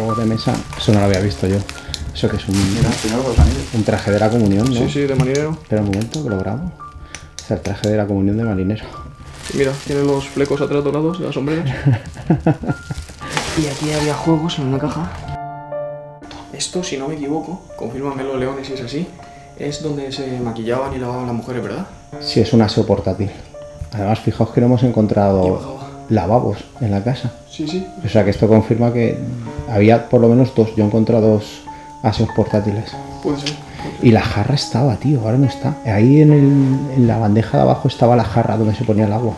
juegos de mesa, eso no lo había visto yo. Eso que es un traje de la comunión, ¿no? Sí, de marinero. Espera un momento, que lo grabo. Es el traje de la comunión de marinero. Y mira, tiene los flecos atrás dorados de las sombreras. Y aquí había juegos en una caja. Esto, si no me equivoco, confírmamelo, Leones, si es así, es donde se maquillaban y lavaban las mujeres, ¿verdad? Sí, es un aseo portátil. Además, fijaos que no hemos encontrado lavabos en la casa. Sí. O sea que esto confirma que había por lo menos dos. Yo he encontrado dos aseos portátiles. Puede ser. Y la jarra estaba, tío, ahora no está. Ahí en la bandeja de abajo estaba la jarra donde se ponía el agua.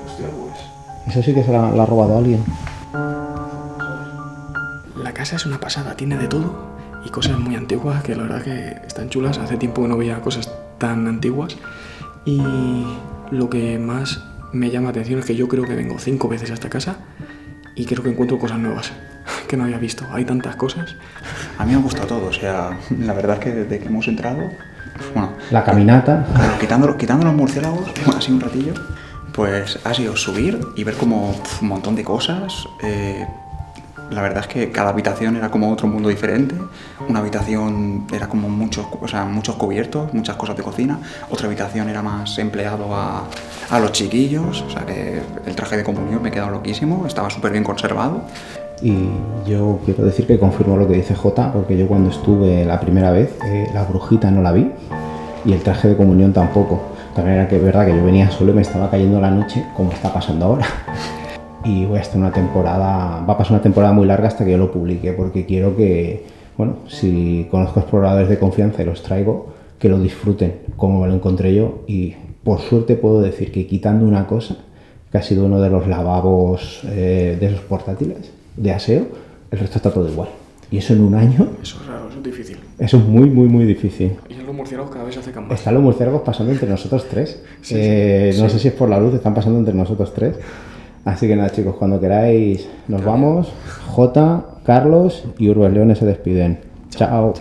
Hostia, pues. Eso sí que se la ha robado alguien. La casa es una pasada, tiene de todo y cosas muy antiguas que la verdad que están chulas. Hace tiempo que no veía cosas tan antiguas y lo que más me llama la atención es que yo creo que vengo 5 veces a esta casa y creo que encuentro cosas nuevas que no había visto. Hay tantas cosas. A mí me ha gustado todo, o sea, la verdad es que desde que hemos entrado, bueno, la caminata, claro, quitando los murciélagos, así un ratillo, pues ha sido subir y ver como un montón de cosas. La verdad es que cada habitación era como otro mundo diferente. Una habitación era como muchos cubiertos, muchas cosas de cocina. Otra habitación era más empleado a los chiquillos. O sea que el traje de comunión me he quedado loquísimo, estaba súper bien conservado. Y yo quiero decir que confirmo lo que dice Jota, porque yo cuando estuve la primera vez, la brujita no la vi y el traje de comunión tampoco. También era que es verdad que yo venía solo y me estaba cayendo la noche, como está pasando ahora. Y va a pasar una temporada muy larga hasta que yo lo publique, porque quiero que, bueno, si conozco exploradores de confianza y los traigo, que lo disfruten como me lo encontré yo. Y por suerte puedo decir que quitando una cosa, que ha sido uno de los lavabos de esos portátiles de aseo, el resto está todo igual. Y eso en un año... Eso es raro, eso es difícil. Eso es muy, muy, muy difícil. Y en los murciélagos cada vez se acercan más. Están los murciélagos pasando entre nosotros tres. Sí. No sé si es por la luz, están pasando entre nosotros tres. Así que nada, chicos, cuando queráis nos vamos. Jota, Carlos y Urbes Leones se despiden. Chao.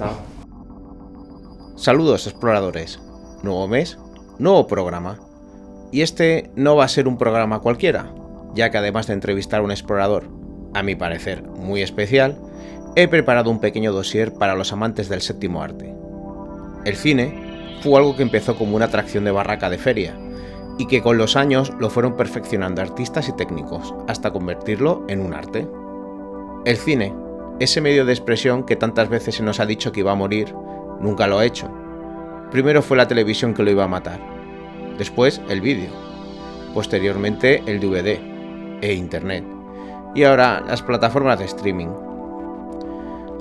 Saludos, exploradores. Nuevo mes, nuevo programa. Y este no va a ser un programa cualquiera, ya que además de entrevistar a un explorador, a mi parecer muy especial, he preparado un pequeño dossier para los amantes del séptimo arte. El cine fue algo que empezó como una atracción de barraca de feria, y que con los años lo fueron perfeccionando artistas y técnicos, hasta convertirlo en un arte. El cine, ese medio de expresión que tantas veces se nos ha dicho que iba a morir, nunca lo ha hecho. Primero fue la televisión que lo iba a matar, después el vídeo, posteriormente el DVD e internet, y ahora las plataformas de streaming.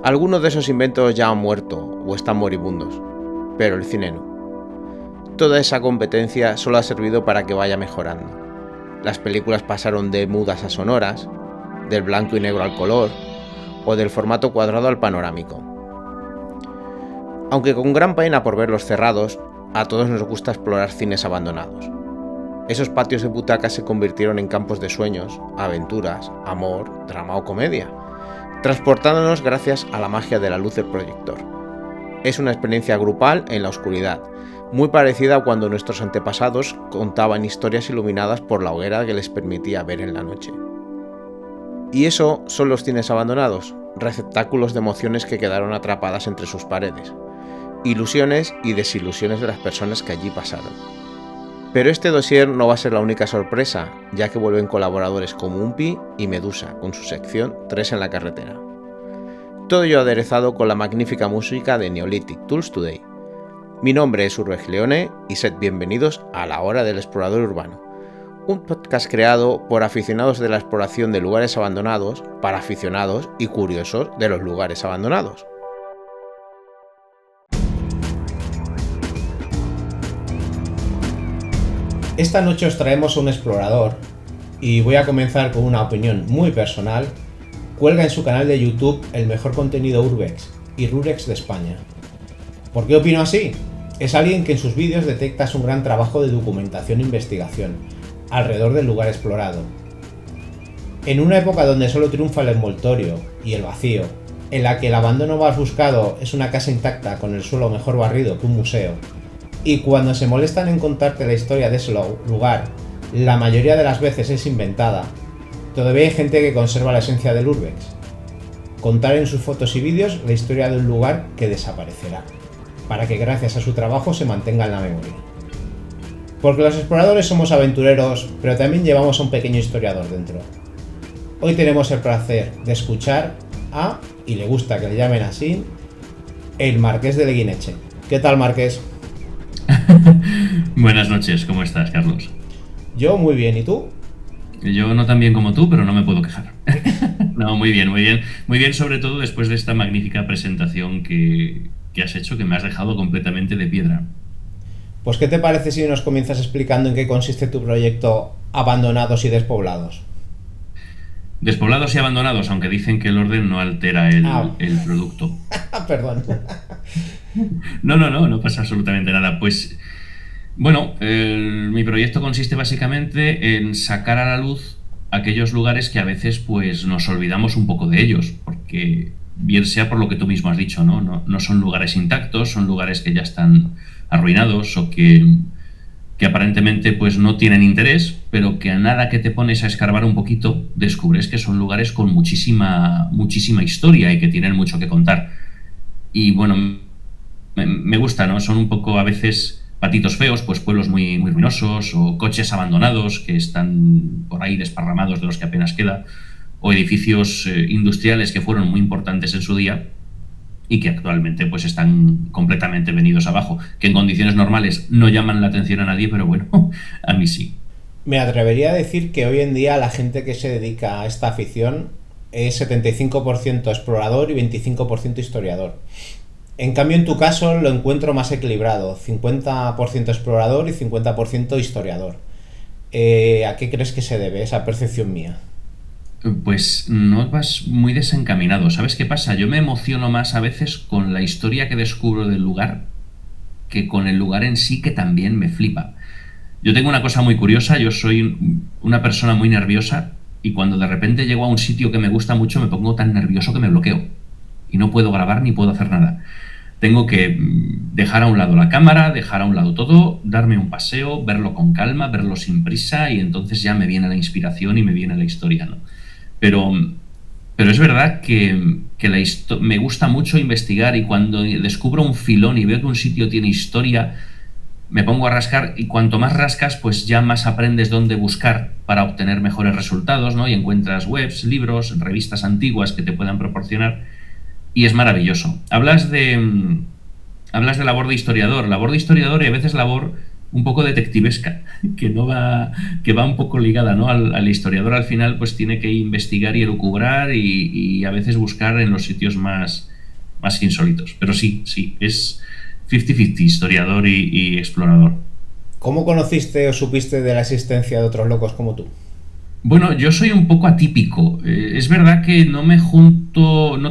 Algunos de esos inventos ya han muerto o están moribundos, pero el cine no. Toda esa competencia solo ha servido para que vaya mejorando. Las películas pasaron de mudas a sonoras, del blanco y negro al color, o del formato cuadrado al panorámico. Aunque con gran pena por verlos cerrados, a todos nos gusta explorar cines abandonados. Esos patios de butacas se convirtieron en campos de sueños, aventuras, amor, drama o comedia, transportándonos gracias a la magia de la luz del proyector. Es una experiencia grupal en la oscuridad, muy parecida a cuando nuestros antepasados contaban historias iluminadas por la hoguera que les permitía ver en la noche. Y eso son los cines abandonados, receptáculos de emociones que quedaron atrapadas entre sus paredes, ilusiones y desilusiones de las personas que allí pasaron. Pero este dossier no va a ser la única sorpresa, ya que vuelven colaboradores como Umpi y Medusa con su sección 3 en la carretera. Todo ello aderezado con la magnífica música de Neolithic Tools Today. Mi nombre es Urbes Leone y sed bienvenidos a La Hora del Explorador Urbano, un podcast creado por aficionados de la exploración de lugares abandonados para aficionados y curiosos de los lugares abandonados. Esta noche os traemos a un explorador y voy a comenzar con una opinión muy personal. Cuelga en su canal de YouTube el mejor contenido Urbex y Rurex de España. ¿Por qué opino así? Es alguien que en sus vídeos detectas un gran trabajo de documentación e investigación alrededor del lugar explorado. En una época donde solo triunfa el envoltorio y el vacío, en la que el abandono más buscado es una casa intacta con el suelo mejor barrido que un museo, y cuando se molestan en contarte la historia de ese lugar, la mayoría de las veces es inventada, todavía hay gente que conserva la esencia del Urbex. contar en sus fotos y vídeos la historia de un lugar que desaparecerá, para que gracias a su trabajo se mantenga en la memoria. Porque los exploradores somos aventureros, pero también llevamos a un pequeño historiador dentro. Hoy tenemos el placer de escuchar a, y le gusta que le llamen así, el Marqués de Leguineche. ¿Qué tal, Marqués? Buenas noches, ¿cómo estás, Carlos? Yo muy bien, ¿y tú? Yo no tan bien como tú, pero no me puedo quejar. No, muy bien, muy bien. Muy bien, sobre todo después de esta magnífica presentación que has hecho, que me has dejado completamente de piedra. Pues, ¿qué te parece si nos comienzas explicando en qué consiste tu proyecto Abandonados y Despoblados? Despoblados y abandonados, aunque dicen que el orden no altera el producto. Perdón. No pasa absolutamente nada. Pues, bueno, mi proyecto consiste básicamente en sacar a la luz aquellos lugares que a veces pues nos olvidamos un poco de ellos, porque bien sea por lo que tú mismo has dicho, no son lugares intactos, son lugares que ya están arruinados o que aparentemente pues no tienen interés, pero que a nada que te pones a escarbar un poquito descubres que son lugares con muchísima historia y que tienen mucho que contar. Y bueno, me gusta, ¿no? Son un poco a veces patitos feos, pues pueblos muy ruinosos o coches abandonados que están por ahí desparramados de los que apenas queda, o edificios industriales que fueron muy importantes en su día y que actualmente pues están completamente venidos abajo, que en condiciones normales no llaman la atención a nadie, pero bueno, a mí sí. Me atrevería a decir que hoy en día la gente que se dedica a esta afición es 75% explorador y 25% historiador. En cambio, en tu caso lo encuentro más equilibrado, 50% explorador y 50% historiador. ¿A qué crees que se debe esa percepción mía? Pues no vas muy desencaminado. ¿Sabes qué pasa? Yo me emociono más a veces con la historia que descubro del lugar que con el lugar en sí, que también me flipa. Yo tengo una cosa muy curiosa, yo soy una persona muy nerviosa y cuando de repente llego a un sitio que me gusta mucho me pongo tan nervioso que me bloqueo y no puedo grabar ni puedo hacer nada. Tengo que dejar a un lado la cámara, dejar a un lado todo, darme un paseo, verlo con calma, verlo sin prisa y entonces ya me viene la inspiración y me viene la historia, ¿no? Pero es verdad que me gusta mucho investigar y cuando descubro un filón y veo que un sitio tiene historia, me pongo a rascar y cuanto más rascas, pues ya más aprendes dónde buscar para obtener mejores resultados, ¿no? Y encuentras webs, libros, revistas antiguas que te puedan proporcionar y es maravilloso. Hablas de labor de historiador y a veces labor un poco detectivesca, que va un poco ligada, ¿no? Al historiador al final pues tiene que investigar y elucubrar y a veces buscar en los sitios más insólitos. Pero sí, es 50-50 historiador y explorador. ¿Cómo conociste o supiste de la existencia de otros locos como tú? Bueno, yo soy un poco atípico. Es verdad que no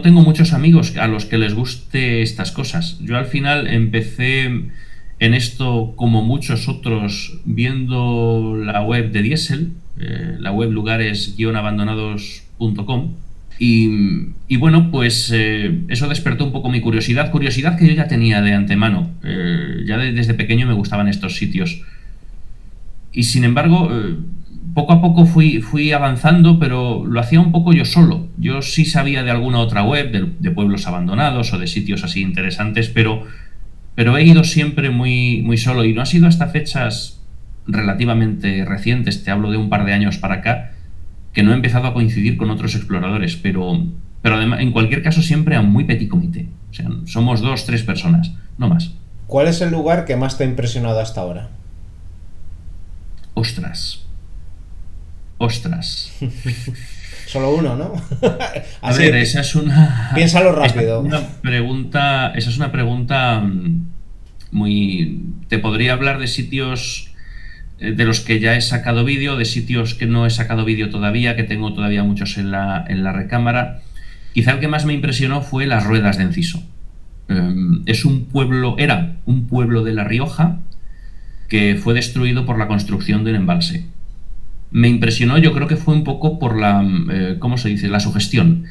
tengo muchos amigos a los que les guste estas cosas. Yo al final empecé en esto, como muchos otros, viendo la web de Diesel, la web lugares-abandonados.com, y bueno, pues eso despertó un poco mi curiosidad que yo ya tenía de antemano. Desde pequeño me gustaban estos sitios. Y sin embargo, poco a poco fui avanzando, pero lo hacía un poco yo solo. Yo sí sabía de alguna otra web, de pueblos abandonados o de sitios así interesantes, pero he ido siempre muy solo y no ha sido hasta fechas relativamente recientes, te hablo de un par de años para acá, que no he empezado a coincidir con otros exploradores, pero además, en cualquier caso siempre a muy petit comité. O sea, somos 2-3 personas, no más. ¿Cuál es el lugar que más te ha impresionado hasta ahora? Ostras. Solo uno, ¿no? A ver, esa es una... Piénsalo rápido. Esa es una pregunta muy... Te podría hablar de sitios de los que ya he sacado vídeo, de sitios que no he sacado vídeo todavía, que tengo todavía muchos en la recámara. Quizá el que más me impresionó fue Las Ruedas de Enciso. Era un pueblo de La Rioja que fue destruido por la construcción del embalse. Me impresionó, yo creo que fue un poco por la sugestión,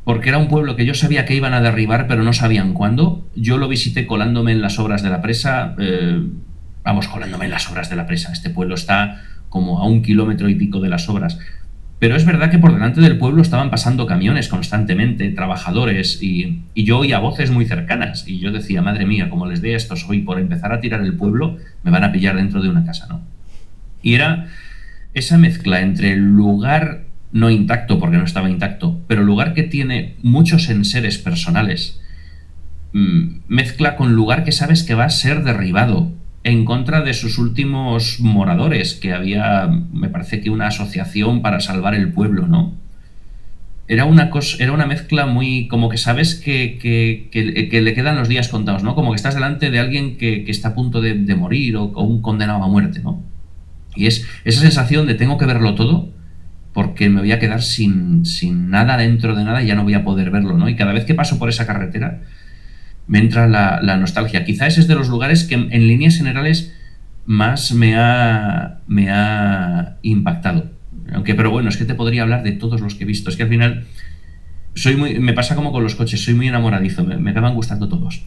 porque era un pueblo que yo sabía que iban a derribar, pero no sabían cuándo. Yo lo visité colándome en las obras de la presa, Este pueblo está como a 1 kilómetro y pico de las obras. Pero es verdad que por delante del pueblo estaban pasando camiones constantemente, trabajadores, y yo oía voces muy cercanas. Y yo decía, madre mía, como les dé a estos hoy por empezar a tirar el pueblo, me van a pillar dentro de una casa, ¿no? Y era esa mezcla entre el lugar no intacto, porque no estaba intacto, pero el lugar que tiene muchos enseres personales, mezcla con lugar que sabes que va a ser derribado en contra de sus últimos moradores, que había, me parece que una asociación para salvar el pueblo, ¿no? Era una mezcla muy, como que sabes que le quedan los días contados, ¿no? Como que estás delante de alguien que está a punto de morir o un condenado a muerte, ¿no? Y es esa sensación de tengo que verlo todo porque me voy a quedar sin nada dentro de nada y ya no voy a poder verlo, ¿no? Y cada vez que paso por esa carretera me entra la nostalgia. Quizá ese es de los lugares que en líneas generales más me ha impactado. Pero bueno, es que te podría hablar de todos los que he visto. Es que al final me pasa como con los coches, soy muy enamoradizo, me acaban gustando todos.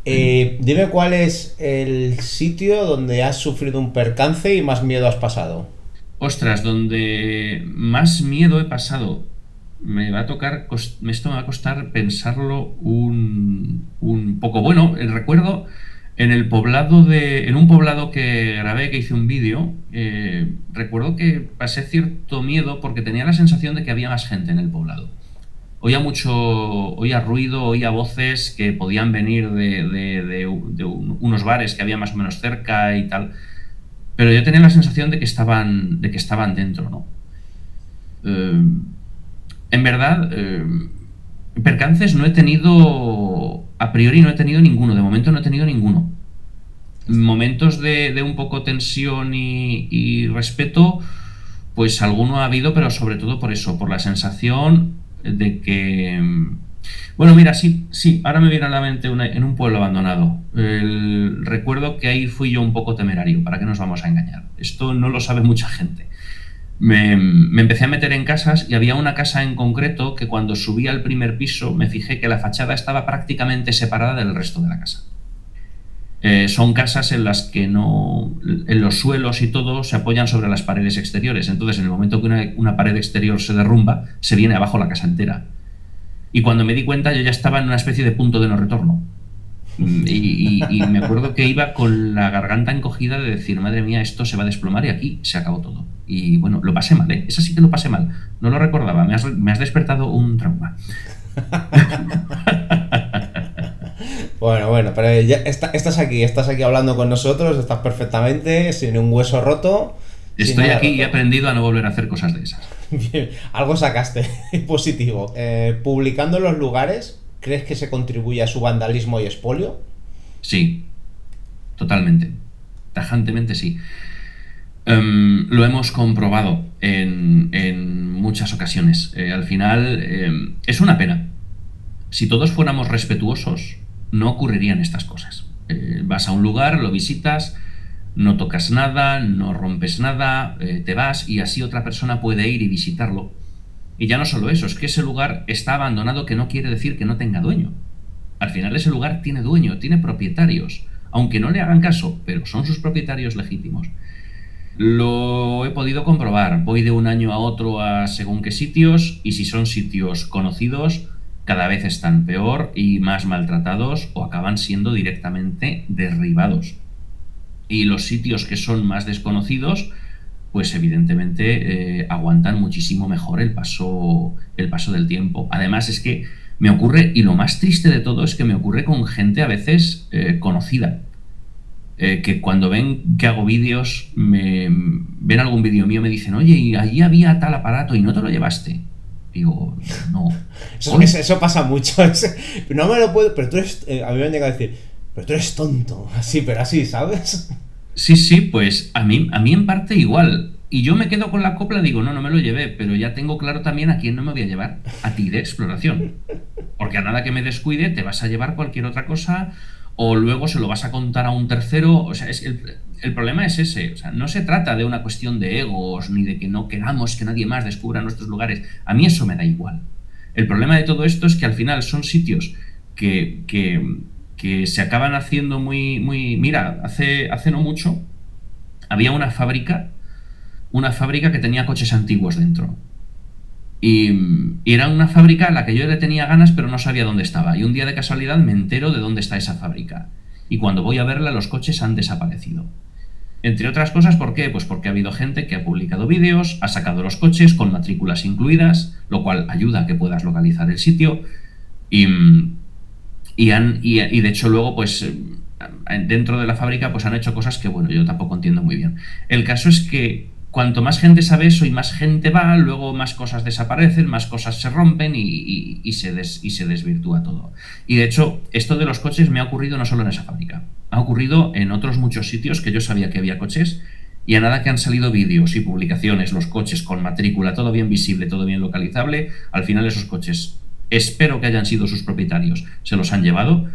Dime cuál es el sitio donde has sufrido un percance y más miedo has pasado. Ostras, donde más miedo he pasado. Esto me va a costar pensarlo un poco. Bueno, recuerdo en un poblado que grabé, que hice un vídeo, recuerdo que pasé cierto miedo porque tenía la sensación de que había más gente en el poblado. Oía ruido, oía voces que podían venir de unos bares que había más o menos cerca y tal, pero yo tenía la sensación de que estaban dentro, ¿no? En verdad, percances no he tenido, a priori no he tenido ninguno, de momento no he tenido ninguno. Momentos de un poco tensión y respeto, pues alguno ha habido, pero sobre todo por eso, por la sensación de que... Bueno, mira, sí, ahora me viene a la mente en un pueblo abandonado. Recuerdo que ahí fui yo un poco temerario, ¿para qué nos vamos a engañar? Esto no lo sabe mucha gente. Me empecé a meter en casas y había una casa en concreto que cuando subí al primer piso me fijé que la fachada estaba prácticamente separada del resto de la casa. Son casas en las que en los suelos y todo se apoyan sobre las paredes exteriores. Entonces, en el momento que una pared exterior se derrumba, se viene abajo la casa entera. Y cuando me di cuenta, yo ya estaba en una especie de punto de no retorno. Y me acuerdo que iba con la garganta encogida de decir, madre mía, esto se va a desplomar y aquí se acabó todo. Y bueno, lo pasé mal, ¿eh? Eso sí que lo pasé mal. No lo recordaba, me has despertado un trauma. Bueno, pero ya estás aquí hablando con nosotros, estás perfectamente, sin un hueso roto. Estoy aquí y he aprendido a no volver a hacer cosas de esas. Bien, algo sacaste positivo. Publicando en los lugares, ¿crees que se contribuye a su vandalismo y expolio? Sí, totalmente. Tajantemente sí. Lo hemos comprobado en muchas ocasiones. Al final es una pena. Si todos fuéramos respetuosos, no ocurrirían estas cosas. Vas a un lugar, lo visitas, no tocas nada, no rompes nada, te vas y así otra persona puede ir y visitarlo. Y ya no solo eso, es que ese lugar está abandonado, que no quiere decir que no tenga dueño. Al final ese lugar tiene dueño, tiene propietarios, aunque no le hagan caso, pero son sus propietarios legítimos. Lo he podido comprobar. Voy de un año a otro a según qué sitios, y si son sitios conocidos, cada vez están peor y más maltratados o acaban siendo directamente derribados. Y los sitios que son más desconocidos, pues evidentemente aguantan muchísimo mejor el paso del tiempo. Además es que me ocurre, y lo más triste de todo es que me ocurre con gente a veces conocida, que cuando ven que hago vídeos, ven algún vídeo mío, me dicen, oye, y allí había tal aparato y no te lo llevaste. Digo, no. Eso pasa mucho. No me lo puedo, pero tú eres, a mí me han llegado a decir, pero tú eres tonto, así, pero así, ¿sabes? Sí, pues a mí en parte igual. Y yo me quedo con la copla, digo, no me lo llevé, pero ya tengo claro también a quién no me voy a llevar. A ti de exploración. Porque a nada que me descuide te vas a llevar cualquier otra cosa, o luego se lo vas a contar a un tercero. O sea, el problema es ese. O sea, no se trata de una cuestión de egos, ni de que no queramos que nadie más descubra nuestros lugares. A mí eso me da igual. El problema de todo esto es que al final son sitios que se acaban haciendo muy... Mira, hace no mucho había una fábrica una fábrica que tenía coches antiguos dentro. Y era una fábrica a la que yo le tenía ganas, pero no sabía dónde estaba. Y un día de casualidad me entero de dónde está esa fábrica. Y cuando voy a verla, los coches han desaparecido. Entre otras cosas, ¿por qué? Pues porque ha habido gente que ha publicado vídeos, ha sacado los coches con matrículas incluidas, lo cual ayuda a que puedas localizar el sitio. Y de hecho luego, pues dentro de la fábrica, pues han hecho cosas que, bueno, yo tampoco entiendo muy bien. El caso es que cuanto más gente sabe eso y más gente va, luego más cosas desaparecen, más cosas se rompen y se desvirtúa todo. Y de hecho, esto de los coches me ha ocurrido no solo en esa fábrica, ha ocurrido en otros muchos sitios que yo sabía que había coches, y a nada que han salido vídeos y publicaciones, los coches con matrícula, todo bien visible, todo bien localizable, al final esos coches, espero que hayan sido sus propietarios, se los han llevado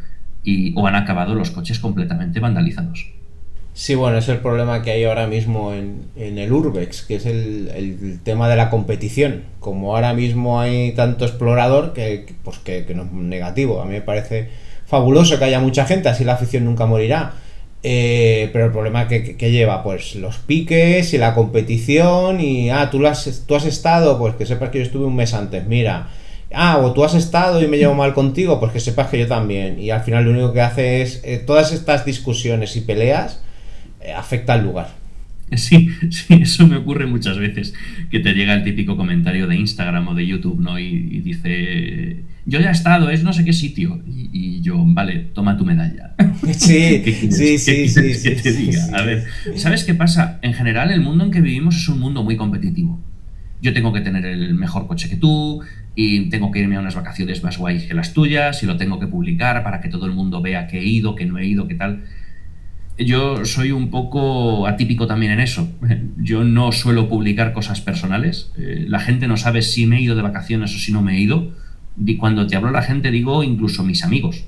o han acabado los coches completamente vandalizados. Sí, bueno, es el problema que hay ahora mismo en el Urbex, que es el tema de la competición. Como ahora mismo hay tanto explorador que no es negativo. A mí me parece fabuloso que haya mucha gente, así la afición nunca morirá. Pero el problema que lleva, pues los piques y la competición y tú has estado, pues que sepas que yo estuve un mes antes, mira. O tú has estado y me llevo mal contigo, pues que sepas que yo también. Y al final lo único que hace es todas estas discusiones y peleas afecta al lugar. Sí, eso me ocurre muchas veces, que te llega el típico comentario de Instagram o de YouTube, ¿no? Y dice, yo ya he estado, es no sé qué sitio. Y yo, vale, toma tu medalla. Sí, ¿Qué quieres que te diga? A ver, ¿sabes qué pasa? En general, el mundo en que vivimos es un mundo muy competitivo. Yo tengo que tener el mejor coche que tú, y tengo que irme a unas vacaciones más guays que las tuyas, y lo tengo que publicar para que todo el mundo vea que he ido, que no he ido, qué tal. Yo soy un poco atípico también en eso. Yo no suelo publicar cosas personales. La gente no sabe si me he ido de vacaciones o si no me he ido. Y cuando te hablo la gente digo incluso mis amigos.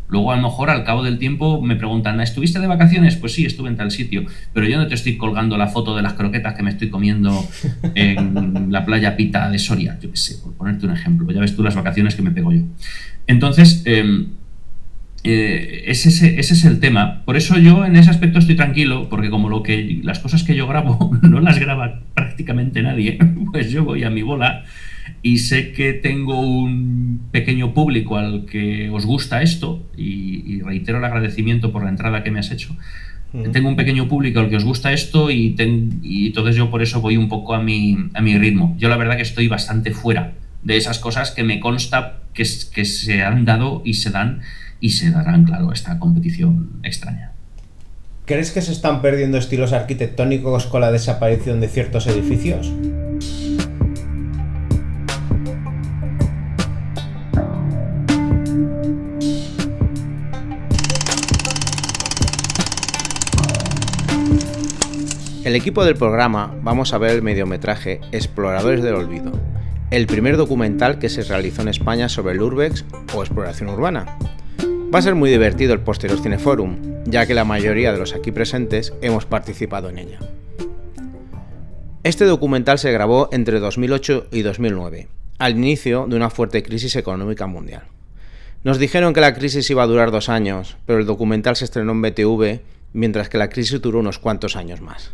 Luego a lo mejor al cabo del tiempo me preguntan, ¿estuviste de vacaciones? Pues sí, estuve en tal sitio. Pero yo no te estoy colgando la foto de las croquetas que me estoy comiendo en la playa Pita de Soria. Yo qué sé, por ponerte un ejemplo. Ya ves tú las vacaciones que me pego yo. Entonces... ese es el tema. Por eso yo en ese aspecto estoy tranquilo, porque como las cosas que yo grabo no las graba prácticamente nadie, pues yo voy a mi bola y sé que tengo un pequeño público al que os gusta esto, y reitero el agradecimiento por la entrada que me has hecho. Tengo un pequeño público al que os gusta esto, y entonces yo por eso voy un poco a mi ritmo. Yo la verdad que estoy bastante fuera de esas cosas que me consta que se han dado y se dan y se darán, claro, esta competición extraña. ¿Crees que se están perdiendo estilos arquitectónicos con la desaparición de ciertos edificios? El equipo del programa vamos a ver el mediometraje Exploradores del Olvido, el primer documental que se realizó en España sobre el Urbex o exploración urbana. Va a ser muy divertido el posterior Cineforum, ya que la mayoría de los aquí presentes hemos participado en ella. Este documental se grabó entre 2008 y 2009, al inicio de una fuerte crisis económica mundial. Nos dijeron que la crisis iba a durar 2 años, pero el documental se estrenó en BTV, mientras que la crisis duró unos cuantos años más.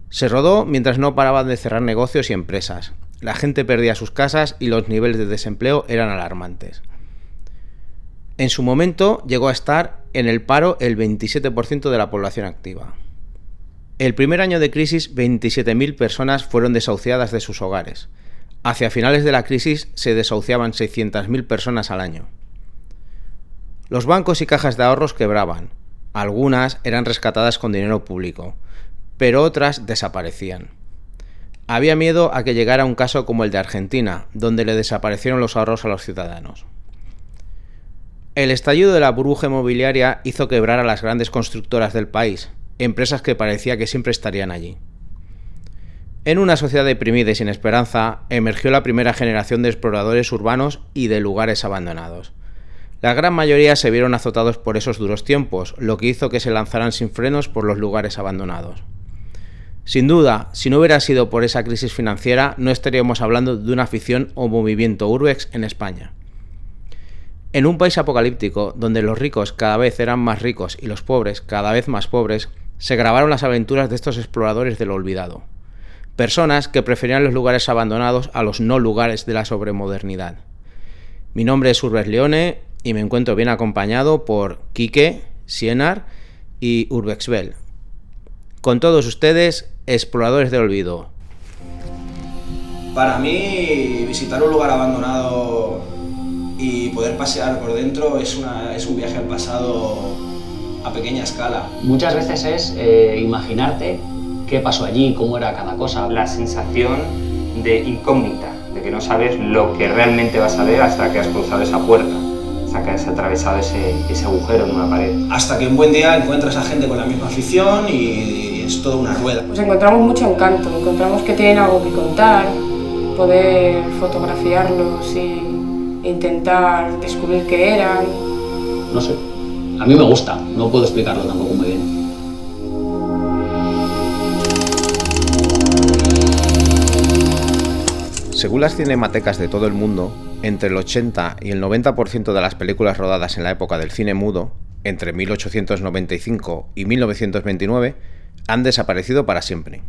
Se rodó mientras no paraban de cerrar negocios y empresas, la gente perdía sus casas y los niveles de desempleo eran alarmantes. En su momento llegó a estar en el paro el 27% de la población activa. El primer año de crisis, 27.000 personas fueron desahuciadas de sus hogares. Hacia finales de la crisis se desahuciaban 600.000 personas al año. Los bancos y cajas de ahorros quebraban. Algunas eran rescatadas con dinero público, pero otras desaparecían. Había miedo a que llegara un caso como el de Argentina, donde le desaparecieron los ahorros a los ciudadanos. El estallido de la burbuja inmobiliaria hizo quebrar a las grandes constructoras del país, empresas que parecía que siempre estarían allí. En una sociedad deprimida y sin esperanza, emergió la primera generación de exploradores urbanos y de lugares abandonados. La gran mayoría se vieron azotados por esos duros tiempos, lo que hizo que se lanzaran sin frenos por los lugares abandonados. Sin duda, si no hubiera sido por esa crisis financiera, no estaríamos hablando de una afición o movimiento urbex en España. En un país apocalíptico, donde los ricos cada vez eran más ricos y los pobres cada vez más pobres, se grabaron las aventuras de estos exploradores de lo olvidado. Personas que preferían los lugares abandonados a los no lugares de la sobremodernidad. Mi nombre es Urbes Leone y me encuentro bien acompañado por Quique, Sienar y Urbexbel. Con todos ustedes, exploradores del olvido. Para mí, visitar un lugar abandonado y poder pasear por dentro es un viaje al pasado a pequeña escala. Muchas veces es imaginarte qué pasó allí, cómo era cada cosa. La sensación de incógnita, de que no sabes lo que realmente vas a ver hasta que has cruzado esa puerta, hasta que has atravesado ese agujero en una pared. Hasta que un buen día encuentras a gente con la misma afición y es toda una rueda. Pues encontramos mucho encanto, encontramos que tienen algo que contar, poder fotografiarlos e intentar descubrir qué eran. No sé, a mí me gusta, no puedo explicarlo tampoco muy bien. Según las cinematecas de todo el mundo, entre el 80 y el 90% de las películas rodadas en la época del cine mudo, entre 1895 y 1929, han desaparecido para siempre.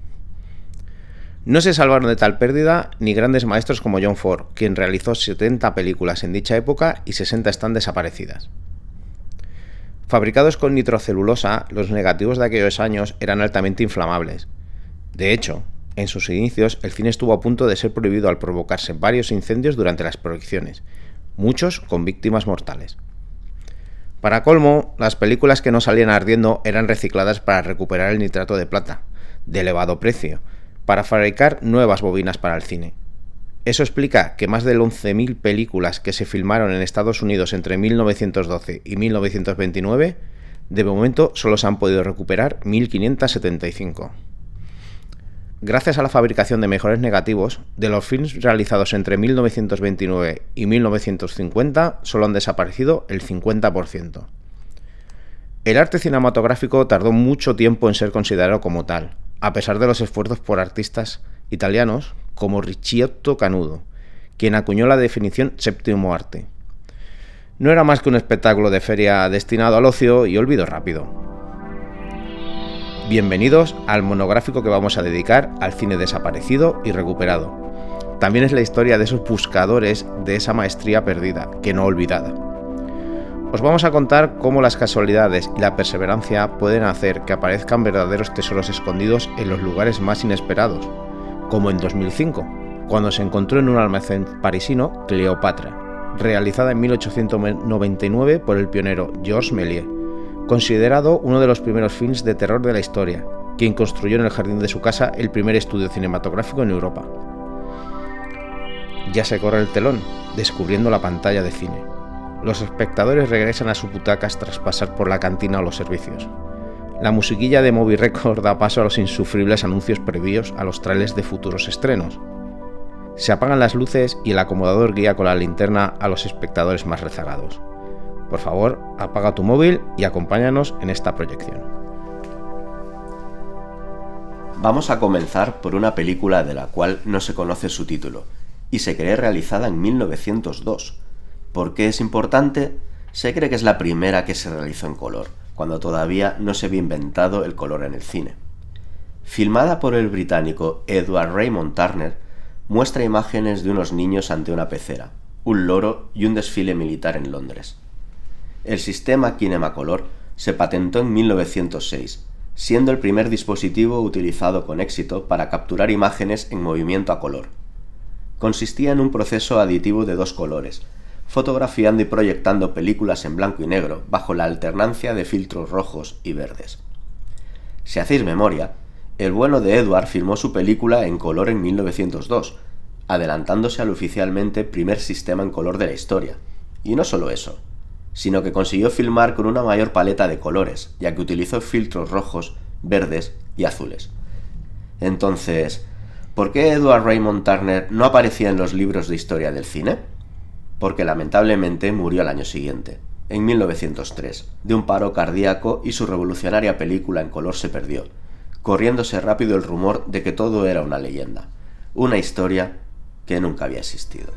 No se salvaron de tal pérdida ni grandes maestros como John Ford, quien realizó 70 películas en dicha época y 60 están desaparecidas. Fabricados con nitrocelulosa, los negativos de aquellos años eran altamente inflamables. De hecho, en sus inicios, el cine estuvo a punto de ser prohibido al provocarse varios incendios durante las proyecciones, muchos con víctimas mortales. Para colmo, las películas que no salían ardiendo eran recicladas para recuperar el nitrato de plata, de elevado precio, para fabricar nuevas bobinas para el cine. Eso explica que más de 11.000 películas que se filmaron en Estados Unidos entre 1912 y 1929, de momento solo se han podido recuperar 1.575. Gracias a la fabricación de mejores negativos, de los films realizados entre 1929 y 1950 solo han desaparecido el 50%. El arte cinematográfico tardó mucho tiempo en ser considerado como tal, a pesar de los esfuerzos por artistas italianos como Ricciotto Canudo, quien acuñó la definición séptimo arte. No era más que un espectáculo de feria destinado al ocio y olvido rápido. Bienvenidos al monográfico que vamos a dedicar al cine desaparecido y recuperado. También es la historia de esos buscadores de esa maestría perdida, que no olvidada. Os vamos a contar cómo las casualidades y la perseverancia pueden hacer que aparezcan verdaderos tesoros escondidos en los lugares más inesperados, como en 2005, cuando se encontró en un almacén parisino Cleopatra, realizada en 1899 por el pionero Georges Méliès, considerado uno de los primeros films de terror de la historia, quien construyó en el jardín de su casa el primer estudio cinematográfico en Europa. Ya se corre el telón, descubriendo la pantalla de cine. Los espectadores regresan a sus butacas tras pasar por la cantina o los servicios. La musiquilla de Movie Record da paso a los insufribles anuncios previos a los trailers de futuros estrenos. Se apagan las luces y el acomodador guía con la linterna a los espectadores más rezagados. Por favor, apaga tu móvil y acompáñanos en esta proyección. Vamos a comenzar por una película de la cual no se conoce su título, y se cree realizada en 1902. ¿Por qué es importante? Se cree que es la primera que se realizó en color, cuando todavía no se había inventado el color en el cine. Filmada por el británico Edward Raymond Turner, muestra imágenes de unos niños ante una pecera, un loro y un desfile militar en Londres. El sistema Kinemacolor se patentó en 1906, siendo el primer dispositivo utilizado con éxito para capturar imágenes en movimiento a color. Consistía en un proceso aditivo de dos colores, fotografiando y proyectando películas en blanco y negro bajo la alternancia de filtros rojos y verdes. Si hacéis memoria, el bueno de Edward filmó su película en color en 1902, adelantándose al oficialmente primer sistema en color de la historia. Y no solo eso, sino que consiguió filmar con una mayor paleta de colores, ya que utilizó filtros rojos, verdes y azules. Entonces, ¿por qué Edward Raymond Turner no aparecía en los libros de historia del cine? Porque lamentablemente murió al año siguiente, en 1903, de un paro cardíaco, y su revolucionaria película en color se perdió, corriéndose rápido el rumor de que todo era una leyenda, una historia que nunca había existido.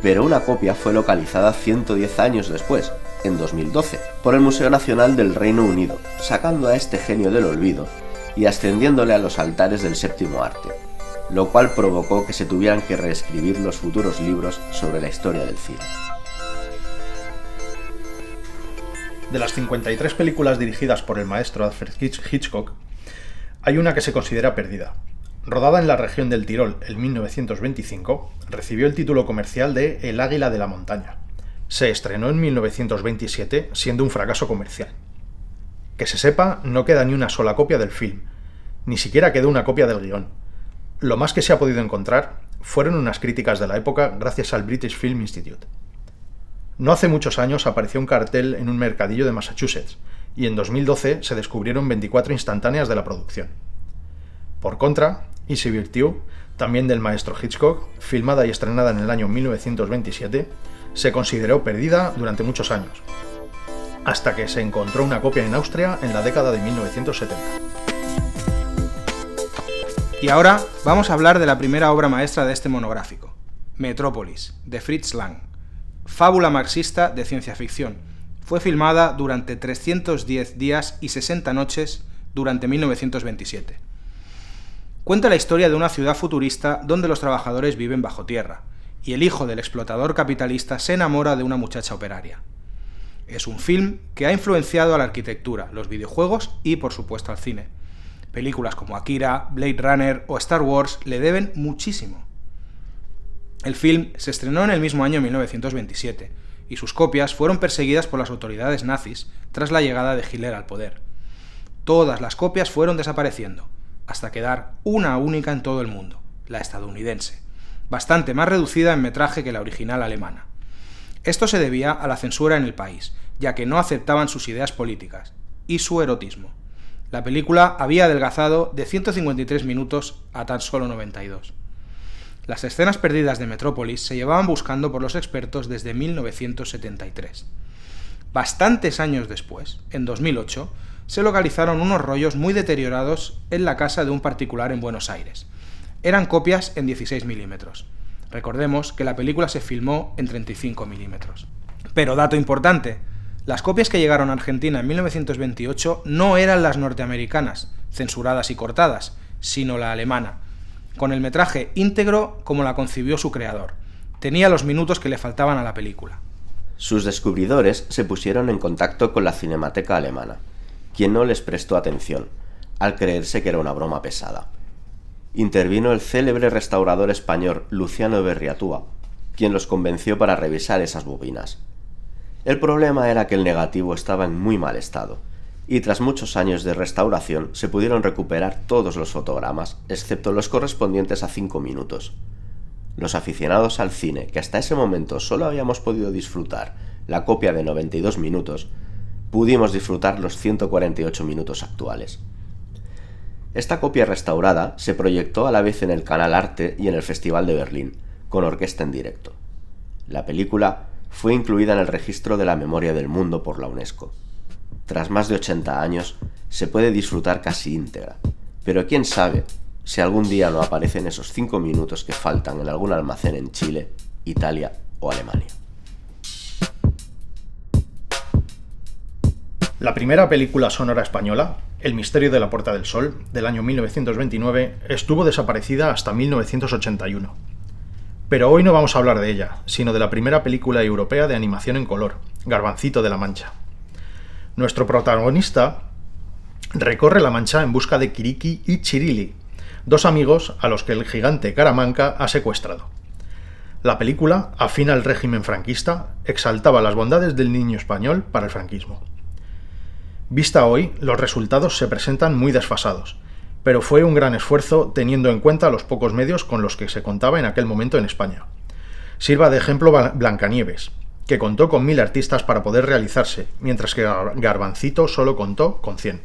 Pero una copia fue localizada 110 años después, en 2012, por el Museo Nacional del Reino Unido, sacando a este genio del olvido y ascendiéndole a los altares del séptimo arte, lo cual provocó que se tuvieran que reescribir los futuros libros sobre la historia del cine. De las 53 películas dirigidas por el maestro Alfred Hitchcock, hay una que se considera perdida. Rodada en la región del Tirol en 1925, recibió el título comercial de El águila de la montaña. Se estrenó en 1927, siendo un fracaso comercial. Que se sepa, no queda ni una sola copia del film, ni siquiera quedó una copia del guión. Lo más que se ha podido encontrar fueron unas críticas de la época gracias al British Film Institute. No hace muchos años apareció un cartel en un mercadillo de Massachusetts, y en 2012 se descubrieron 24 instantáneas de la producción. Por contra, Easy Virtue, también del maestro Hitchcock, filmada y estrenada en el año 1927, se consideró perdida durante muchos años, hasta que se encontró una copia en Austria en la década de 1970. Y ahora vamos a hablar de la primera obra maestra de este monográfico, Metrópolis, de Fritz Lang, fábula marxista de ciencia ficción. Fue filmada durante 310 días y 60 noches durante 1927. Cuenta la historia de una ciudad futurista donde los trabajadores viven bajo tierra, y el hijo del explotador capitalista se enamora de una muchacha operaria. Es un film que ha influenciado a la arquitectura, los videojuegos y, por supuesto, al cine. Películas como Akira, Blade Runner o Star Wars le deben muchísimo. El film se estrenó en el mismo año 1927, y sus copias fueron perseguidas por las autoridades nazis tras la llegada de Hitler al poder. Todas las copias fueron desapareciendo, hasta quedar una única en todo el mundo, la estadounidense, bastante más reducida en metraje que la original alemana. Esto se debía a la censura en el país, ya que no aceptaban sus ideas políticas, y su erotismo. La película había adelgazado de 153 minutos a tan solo 92. Las escenas perdidas de Metrópolis se llevaban buscando por los expertos desde 1973. Bastantes años después, en 2008, se localizaron unos rollos muy deteriorados en la casa de un particular en Buenos Aires. Eran copias en 16 milímetros. Recordemos que la película se filmó en 35 milímetros. Pero dato importante, las copias que llegaron a Argentina en 1928 no eran las norteamericanas, censuradas y cortadas, sino la alemana, con el metraje íntegro como la concibió su creador. Tenía los minutos que le faltaban a la película. Sus descubridores se pusieron en contacto con la Cinemateca alemana, quien no les prestó atención, al creerse que era una broma pesada. Intervino el célebre restaurador español Luciano Berriatúa, quien los convenció para revisar esas bobinas. El problema era que el negativo estaba en muy mal estado, y tras muchos años de restauración se pudieron recuperar todos los fotogramas, excepto los correspondientes a 5 minutos. Los aficionados al cine, que hasta ese momento solo habíamos podido disfrutar la copia de 92 minutos, pudimos disfrutar los 148 minutos actuales. Esta copia restaurada se proyectó a la vez en el Canal Arte y en el Festival de Berlín, con orquesta en directo. La película fue incluida en el Registro de la Memoria del Mundo por la UNESCO. Tras más de 80 años, se puede disfrutar casi íntegra, pero quién sabe si algún día no aparecen esos 5 minutos que faltan en algún almacén en Chile, Italia o Alemania. La primera película sonora española, El misterio de la Puerta del Sol, del año 1929, estuvo desaparecida hasta 1981. Pero hoy no vamos a hablar de ella, sino de la primera película europea de animación en color, Garbancito de la Mancha. Nuestro protagonista recorre la Mancha en busca de Kiriki y Chirili, dos amigos a los que el gigante Caramanca ha secuestrado. La película, afín al régimen franquista, exaltaba las bondades del niño español para el franquismo. Vista hoy, los resultados se presentan muy desfasados, pero fue un gran esfuerzo teniendo en cuenta los pocos medios con los que se contaba en aquel momento en España. Sirva de ejemplo Blancanieves, que contó con 1000 artistas para poder realizarse, mientras que Garbancito solo contó con 100.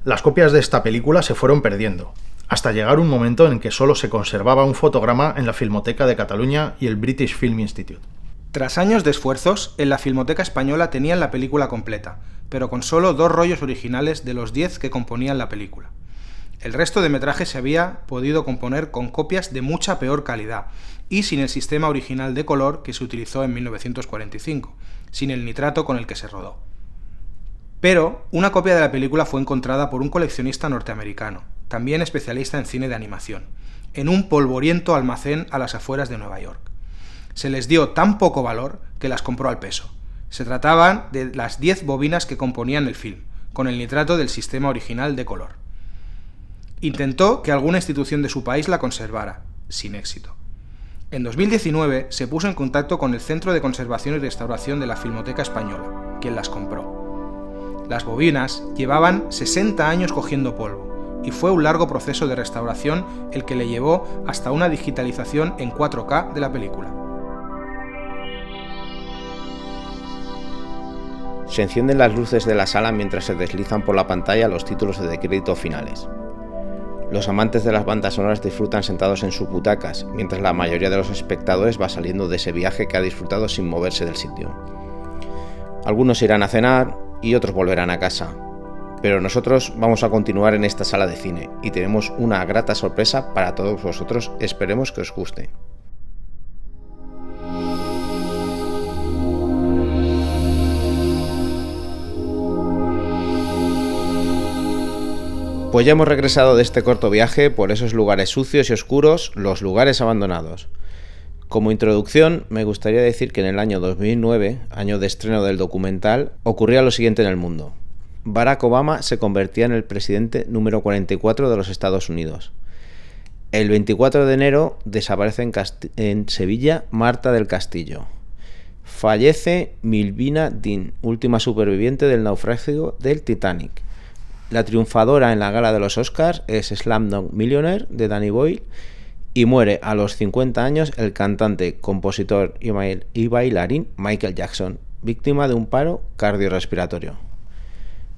Las copias de esta película se fueron perdiendo, hasta llegar un momento en que solo se conservaba un fotograma en la Filmoteca de Cataluña y el British Film Institute. Tras años de esfuerzos, en la Filmoteca Española tenían la película completa, pero con solo 2 rollos originales de los 10 que componían la película. El resto de metraje se había podido componer con copias de mucha peor calidad y sin el sistema original de color que se utilizó en 1945, sin el nitrato con el que se rodó. Pero una copia de la película fue encontrada por un coleccionista norteamericano, también especialista en cine de animación, en un polvoriento almacén a las afueras de Nueva York. Se les dio tan poco valor que las compró al peso. Se trataban de las 10 bobinas que componían el film, con el nitrato del sistema original de color. Intentó que alguna institución de su país la conservara, sin éxito. En 2019 se puso en contacto con el Centro de Conservación y Restauración de la Filmoteca Española, quien las compró. Las bobinas llevaban 60 años cogiendo polvo, y fue un largo proceso de restauración el que le llevó hasta una digitalización en 4K de la película. Se encienden las luces de la sala mientras se deslizan por la pantalla los títulos de crédito finales. Los amantes de las bandas sonoras disfrutan sentados en sus butacas, mientras la mayoría de los espectadores va saliendo de ese viaje que ha disfrutado sin moverse del sitio. Algunos irán a cenar y otros volverán a casa. Pero nosotros vamos a continuar en esta sala de cine y tenemos una grata sorpresa para todos vosotros, esperemos que os guste. Pues ya hemos regresado de este corto viaje por esos lugares sucios y oscuros, los lugares abandonados. Como introducción, me gustaría decir que en el año 2009, año de estreno del documental, ocurría lo siguiente en el mundo. Barack Obama se convertía en el presidente número 44 de los Estados Unidos. El 24 de enero desaparece en Sevilla Marta del Castillo. Fallece Milvina Dean, última superviviente del naufragio del Titanic. La triunfadora en la gala de los Oscars es Slumdog Millionaire de Danny Boyle y muere a los 50 años el cantante, compositor y bailarín Michael Jackson, víctima de un paro cardiorrespiratorio.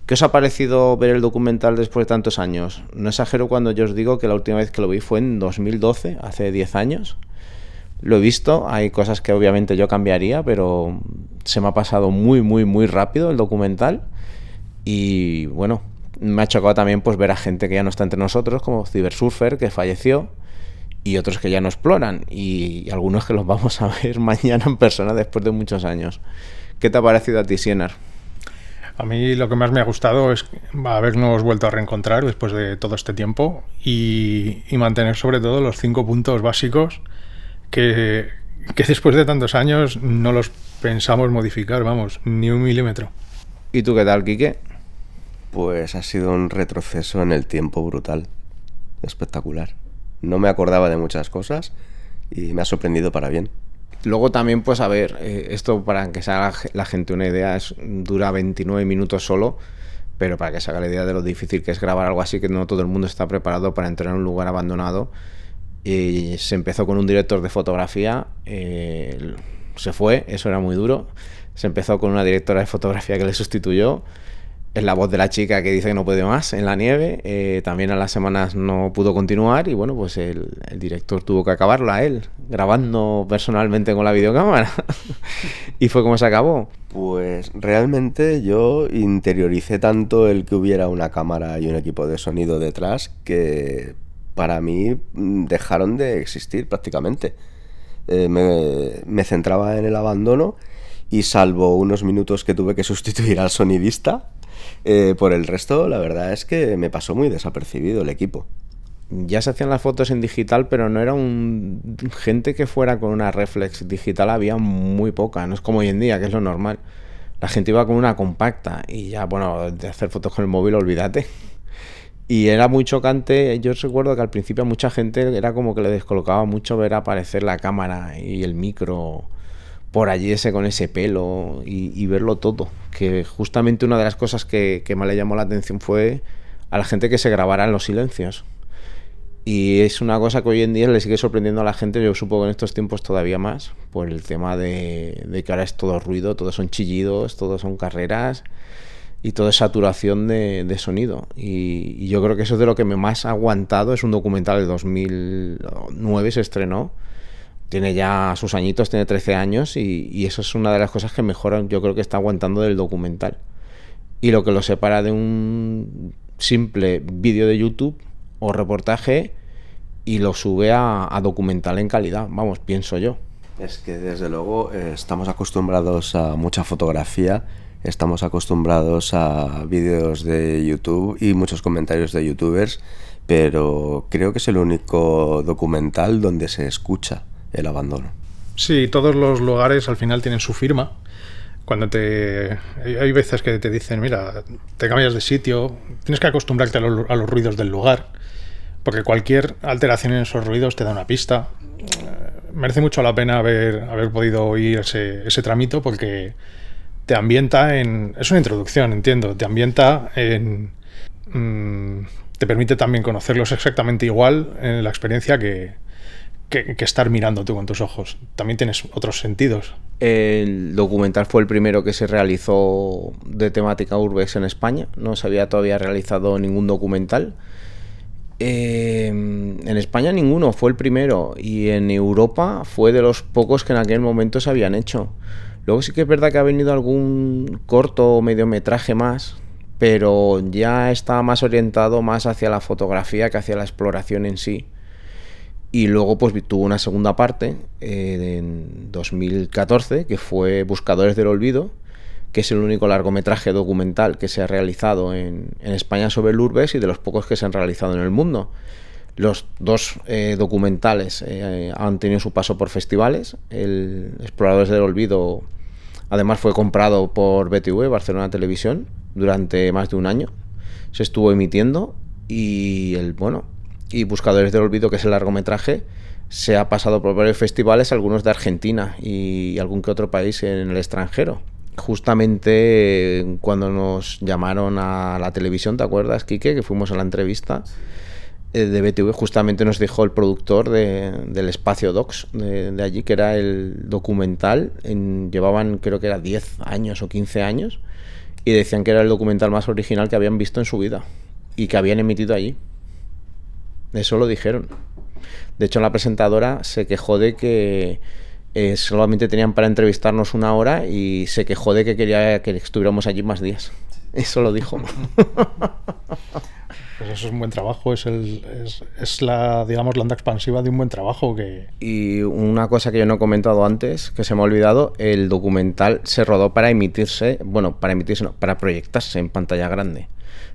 ¿Qué os ha parecido ver el documental después de tantos años? No exagero cuando yo os digo que la última vez que lo vi fue en 2012, hace 10 años. Lo he visto, hay cosas que obviamente yo cambiaría, pero se me ha pasado muy rápido el documental y bueno, me ha chocado también pues ver a gente que ya no está entre nosotros, como Cybersurfer, que falleció, y otros que ya no exploran, y algunos que los vamos a ver mañana en persona después de muchos años. ¿Qué te ha parecido a ti, Sienar? A mí lo que más me ha gustado es habernos vuelto a reencontrar después de todo este tiempo y mantener sobre todo los 5 puntos básicos que después de tantos años no los pensamos modificar, vamos, ni un milímetro. ¿Y tú qué tal, Quique? Pues ha sido un retroceso en el tiempo brutal, espectacular. No me acordaba de muchas cosas y me ha sorprendido para bien. Luego también, pues a ver, esto para que se haga la gente una idea, dura 29 minutos solo, pero para que se haga la idea de lo difícil que es grabar algo así, que no todo el mundo está preparado para entrar en un lugar abandonado. Y se empezó con un director de fotografía, se fue, eso era muy duro. Se empezó con una directora de fotografía que le sustituyó. Es la voz de la chica que dice que no puede más en la nieve. También a las semanas no pudo continuar y bueno, pues el director tuvo que acabarla él, grabando personalmente con la videocámara. Y fue como se acabó. Pues realmente yo interioricé tanto el que hubiera una cámara y un equipo de sonido detrás que para mí dejaron de existir prácticamente. Me centraba en el abandono y salvo unos minutos que tuve que sustituir al sonidista, por el resto la verdad es que me pasó muy desapercibido el equipo. Ya se hacían las fotos en digital, pero no era gente que fuera con una reflex digital, había muy poca, no es como hoy en día, que es lo normal. La gente iba con una compacta y ya, bueno, de hacer fotos con el móvil, olvídate. Y era muy chocante, yo recuerdo que al principio a mucha gente era como que le descolocaba mucho ver aparecer la cámara y el micro por allí con ese pelo y verlo todo, que justamente una de las cosas que más le llamó la atención fue a la gente que se grabara en los silencios, y es una cosa que hoy en día le sigue sorprendiendo a la gente, yo supongo que en estos tiempos todavía más, por el tema de que ahora es todo ruido, todos son chillidos, todos son carreras y todo es saturación de sonido, y yo creo que eso es de lo que me más ha aguantado. Es un documental de 2009, se estrenó. Tiene ya sus añitos, tiene 13 años y eso es una de las cosas que mejor yo creo que está aguantando del documental. Y lo que lo separa de un simple vídeo de YouTube o reportaje y lo sube a documental en calidad, vamos, pienso yo. Es que desde luego estamos acostumbrados a mucha fotografía Estamos acostumbrados a vídeos de YouTube y muchos comentarios de youtubers, pero creo que es el único documental donde se escucha el abandono. Sí, todos los lugares al final tienen su firma. Cuando hay veces que te dicen, mira, te cambias de sitio, tienes que acostumbrarte a los ruidos del lugar, porque cualquier alteración en esos ruidos te da una pista. Merece mucho la pena haber podido oír ese tramito, porque te ambienta es una introducción, entiendo, te ambienta te permite también conocerlos exactamente igual en la experiencia que estar mirando tú con tus ojos. También tienes otros sentidos. El documental fue el primero que se realizó de temática urbex en España. No se había todavía realizado ningún documental. En España ninguno, fue el primero. Y en Europa fue de los pocos que en aquel momento se habían hecho. Luego sí que es verdad que ha venido algún corto o mediometraje más, pero ya está más orientado más hacia la fotografía que hacia la exploración en sí. Y luego pues tuvo una segunda parte en 2014, que fue Buscadores del Olvido, que es el único largometraje documental que se ha realizado en España sobre el urbex y de los pocos que se han realizado en el mundo. Los dos documentales han tenido su paso por festivales. El Exploradores del Olvido además fue comprado por BTV, Barcelona Televisión, durante más de un año. Se estuvo emitiendo y Buscadores del Olvido, que es el largometraje, se ha pasado por varios festivales, algunos de Argentina y algún que otro país en el extranjero. Justamente cuando nos llamaron a la televisión, ¿te acuerdas, Quique? Que fuimos a la entrevista de BTV, justamente nos dijo el productor del Espacio Docs de allí, que era el documental, llevaban creo que era 10 años o 15 años, y decían que era el documental más original que habían visto en su vida y que habían emitido allí. Eso lo dijeron. De hecho, la presentadora se quejó de que solamente tenían para entrevistarnos 1 hora y se quejó de que quería que estuviéramos allí más días. Eso lo dijo. Pues eso es un buen trabajo, es la onda expansiva de un buen trabajo. Y una cosa que yo no he comentado antes, que se me ha olvidado, el documental se rodó para para proyectarse en pantalla grande.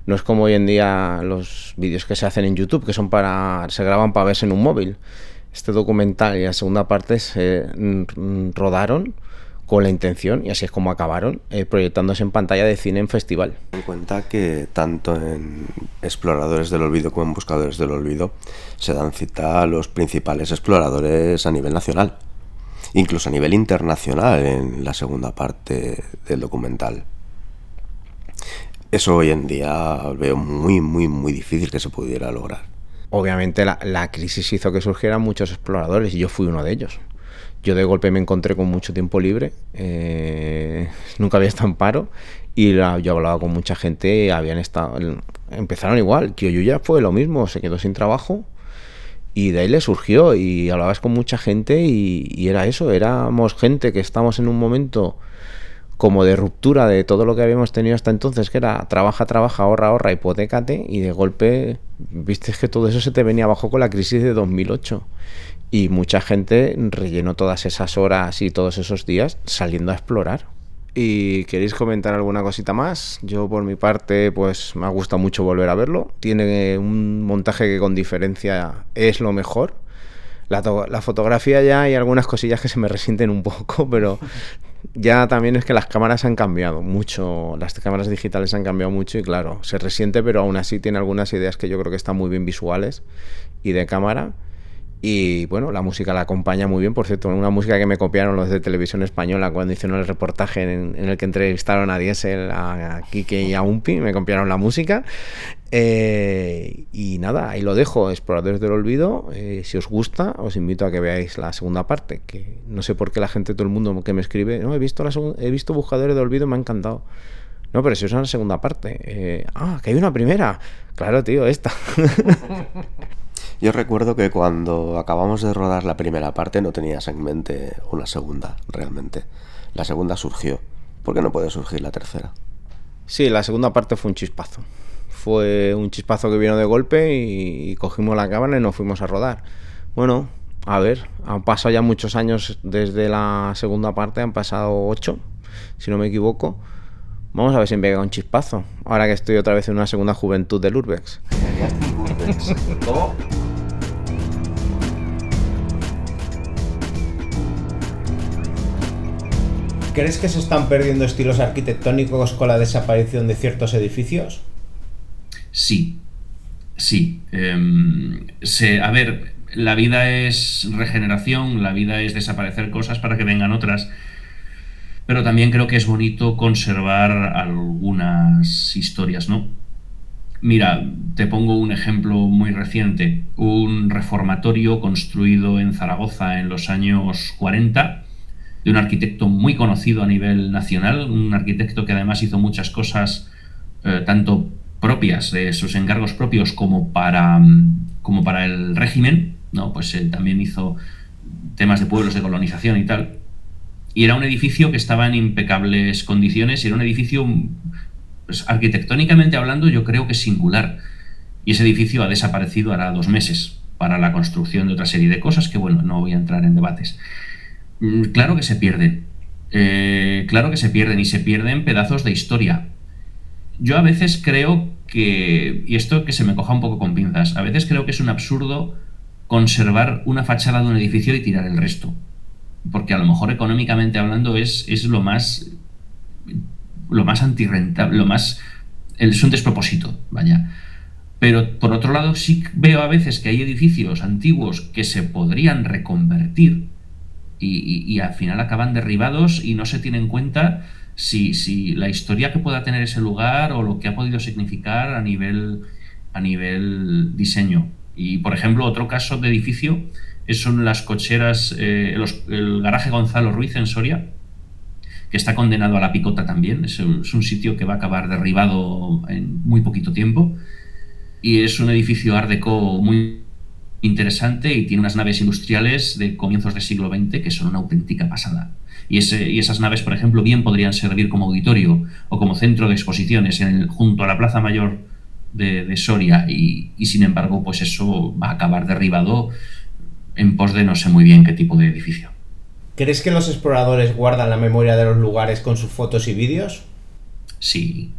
No es como hoy en día los vídeos que se hacen en YouTube, que se graban para verse en un móvil. Este documental y la segunda parte se rodaron con la intención, y así es como acabaron, proyectándose en pantalla de cine en festival. Ten en cuenta que tanto en Exploradores del Olvido como en Buscadores del Olvido se dan cita a los principales exploradores a nivel nacional, incluso a nivel internacional en la segunda parte del documental. Eso hoy en día veo muy, muy, muy difícil que se pudiera lograr. Obviamente la crisis hizo que surgieran muchos exploradores y yo fui uno de ellos. Yo de golpe me encontré con mucho tiempo libre, nunca había estado en paro y yo hablaba con mucha gente, empezaron igual. Kiyoyuya fue lo mismo, se quedó sin trabajo y de ahí le surgió, y hablabas con mucha gente y era eso, éramos gente que estábamos en un momento como de ruptura de todo lo que habíamos tenido hasta entonces, que era trabaja, ahorra, hipotécate, y de golpe viste que todo eso se te venía abajo con la crisis de 2008. Y mucha gente rellenó todas esas horas y todos esos días saliendo a explorar. ¿Y queréis comentar alguna cosita más? Yo por mi parte pues me ha gustado mucho volver a verlo. Tiene un montaje que con diferencia es lo mejor. La fotografía ya hay algunas cosillas que se me resienten un poco, pero ya también es que las cámaras han cambiado mucho, las cámaras digitales han cambiado mucho y claro, se resiente, pero aún así tiene algunas ideas que yo creo que están muy bien visuales y de cámara. Y bueno, la música la acompaña muy bien, por cierto, una música que me copiaron los de Televisión Española cuando hicieron el reportaje en el que entrevistaron a Diesel, a Quique y a Umpi, me copiaron la música. Y nada, ahí lo dejo, Exploradores del Olvido. Si os gusta, os invito a que veáis la segunda parte, que no sé por qué la gente, todo el mundo que me escribe, no, he visto Buscadores del Olvido, me ha encantado. No, pero si es una segunda parte. Que hay una primera. Claro, tío, esta. Yo recuerdo que cuando acabamos de rodar la primera parte no tenías en mente una segunda, realmente. La segunda surgió. ¿Por qué no puede surgir la tercera? Sí, la segunda parte fue un chispazo. Fue un chispazo que vino de golpe y cogimos la cámara y nos fuimos a rodar. Bueno, a ver, han pasado ya muchos años desde la segunda parte, han pasado 8, si no me equivoco. Vamos a ver si me pega un chispazo, ahora que estoy otra vez en una segunda juventud del Urbex. ¿Cómo? ¿Crees que se están perdiendo estilos arquitectónicos con la desaparición de ciertos edificios? Sí. A ver, la vida es regeneración, la vida es desaparecer cosas para que vengan otras, pero también creo que es bonito conservar algunas historias, ¿no? Mira, te pongo un ejemplo muy reciente, un reformatorio construido en Zaragoza en los años 40, de un arquitecto muy conocido a nivel nacional, un arquitecto que además hizo muchas cosas tanto propias, de sus encargos propios, como para el régimen, ¿no? Pues también hizo temas de pueblos, de colonización y tal. Y era un edificio que estaba en impecables condiciones, y era un edificio, pues, arquitectónicamente hablando, yo creo que singular. Y ese edificio ha desaparecido hará 2 meses para la construcción de otra serie de cosas que, bueno, no voy a entrar en debates. Claro que se pierden. Y se pierden pedazos de historia. Yo a veces creo que, y esto que se me coja un poco con pinzas, a veces creo que es un absurdo conservar una fachada de un edificio y tirar el resto. Porque a lo mejor económicamente hablando es lo más antirrentable, es un despropósito, vaya. Pero por otro lado sí veo a veces que hay edificios antiguos que se podrían reconvertir y al final acaban derribados y no se tiene en cuenta si la historia que pueda tener ese lugar o lo que ha podido significar a nivel diseño. Y por ejemplo, otro caso de edificio son las cocheras, el garaje Gonzalo Ruiz en Soria, que está condenado a la picota también. Es un sitio que va a acabar derribado en muy poquito tiempo, y es un edificio art déco muy interesante y tiene unas naves industriales de comienzos del siglo XX que son una auténtica pasada. Y esas naves, por ejemplo, bien podrían servir como auditorio o como centro de exposiciones junto a la Plaza Mayor de Soria, y sin embargo, pues eso va a acabar derribado en pos de no sé muy bien qué tipo de edificio. ¿Crees que los exploradores guardan la memoria de los lugares con sus fotos y vídeos? Sí,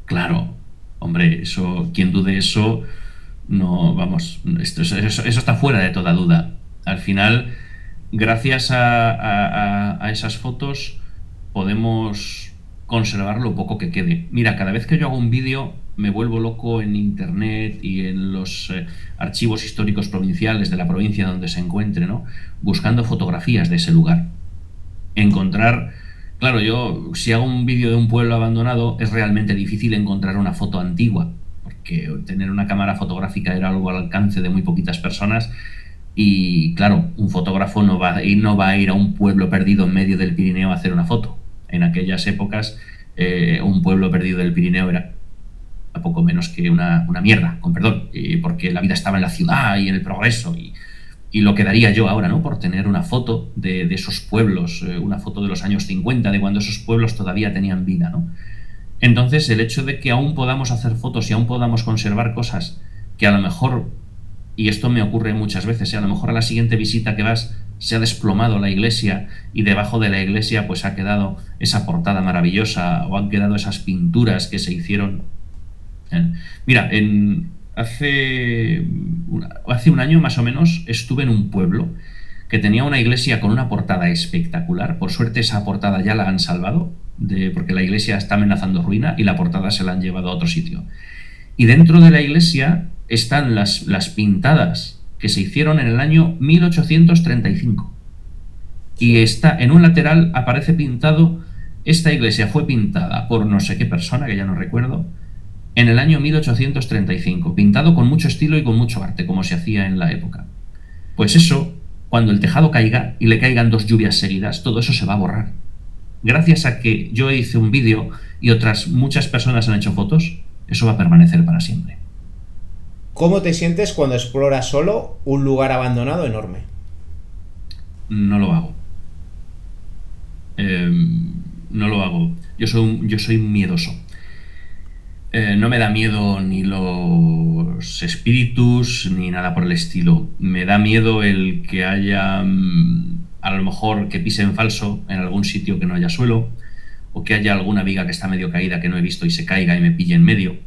claro. Hombre, eso, quien dude eso, no, vamos, eso está fuera de toda duda. Al final, gracias a esas fotos podemos conservar lo poco que quede. Mira, cada vez que yo hago un vídeo me vuelvo loco en internet y en los archivos históricos provinciales de la provincia donde se encuentre, ¿no? Buscando fotografías de ese lugar. Claro, yo si hago un vídeo de un pueblo abandonado es realmente difícil encontrar una foto antigua, porque tener una cámara fotográfica era algo al alcance de muy poquitas personas. Y claro, un fotógrafo no va a ir a un pueblo perdido en medio del Pirineo a hacer una foto. En aquellas épocas, un pueblo perdido del Pirineo era poco menos que una mierda, con perdón, porque la vida estaba en la ciudad y en el progreso, y lo que daría yo ahora, ¿no?, por tener una foto de esos pueblos, una foto de los años 50, de cuando esos pueblos todavía tenían vida, ¿no? Entonces, el hecho de que aún podamos hacer fotos y aún podamos conservar cosas que a lo mejor, y esto me ocurre muchas veces, a lo mejor a la siguiente visita que vas se ha desplomado la iglesia y debajo de la iglesia pues ha quedado esa portada maravillosa, o han quedado esas pinturas que se hicieron. Mira, hace un año más o menos estuve en un pueblo que tenía una iglesia con una portada espectacular. Por suerte esa portada ya la han salvado, porque la iglesia está amenazando ruina y la portada se la han llevado a otro sitio. Y dentro de la iglesia están las pintadas que se hicieron en el año 1835. Y está en un lateral, aparece pintado: esta iglesia fue pintada por no sé qué persona, que ya no recuerdo, en el año 1835, pintado con mucho estilo y con mucho arte, como se hacía en la época. Pues eso, cuando el tejado caiga y le caigan 2 lluvias seguidas, todo eso se va a borrar. Gracias a que yo hice un vídeo y otras muchas personas han hecho fotos, eso va a permanecer para siempre. ¿Cómo te sientes cuando exploras solo un lugar abandonado enorme? No lo hago. No lo hago. Yo soy miedoso. No me da miedo ni los espíritus ni nada por el estilo. Me da miedo el que haya, a lo mejor, que pise en falso en algún sitio que no haya suelo, o que haya alguna viga que está medio caída que no he visto y se caiga y me pille en medio,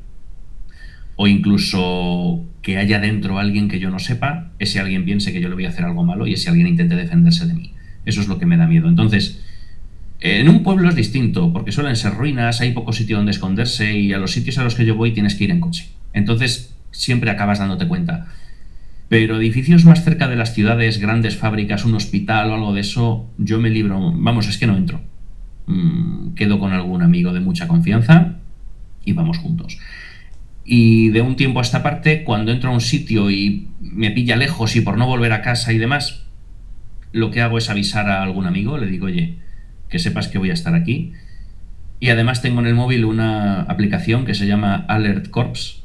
o incluso que haya dentro alguien que yo no sepa, ese alguien piense que yo le voy a hacer algo malo y ese alguien intente defenderse de mí. Eso es lo que me da miedo. Entonces, en un pueblo es distinto, porque suelen ser ruinas, hay poco sitio donde esconderse y a los sitios a los que yo voy tienes que ir en coche. Entonces, siempre acabas dándote cuenta. Pero edificios más cerca de las ciudades, grandes fábricas, un hospital o algo de eso, yo me libro, vamos, es que no entro. Quedo con algún amigo de mucha confianza y vamos juntos. Y de un tiempo a esta parte, cuando entro a un sitio y me pilla lejos y por no volver a casa y demás, lo que hago es avisar a algún amigo, le digo, oye, que sepas que voy a estar aquí. Y además tengo en el móvil una aplicación que se llama Alert Cops,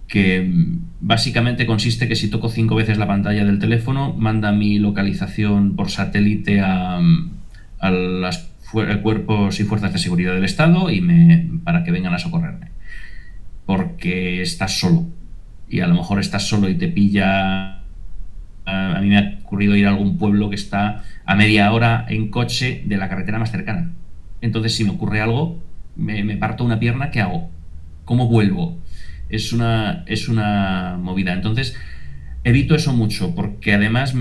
que básicamente consiste que si toco 5 veces la pantalla del teléfono, manda mi localización por satélite a los cuerpos y fuerzas de seguridad del Estado para que vengan a socorrerme. Porque estás solo. Y a lo mejor estás solo y te pilla... A mí me ha ocurrido ir a algún pueblo que está a media hora en coche de la carretera más cercana. Entonces, si me ocurre algo, me parto una pierna, ¿qué hago? ¿Cómo vuelvo? Es una movida. Entonces, evito eso mucho, porque además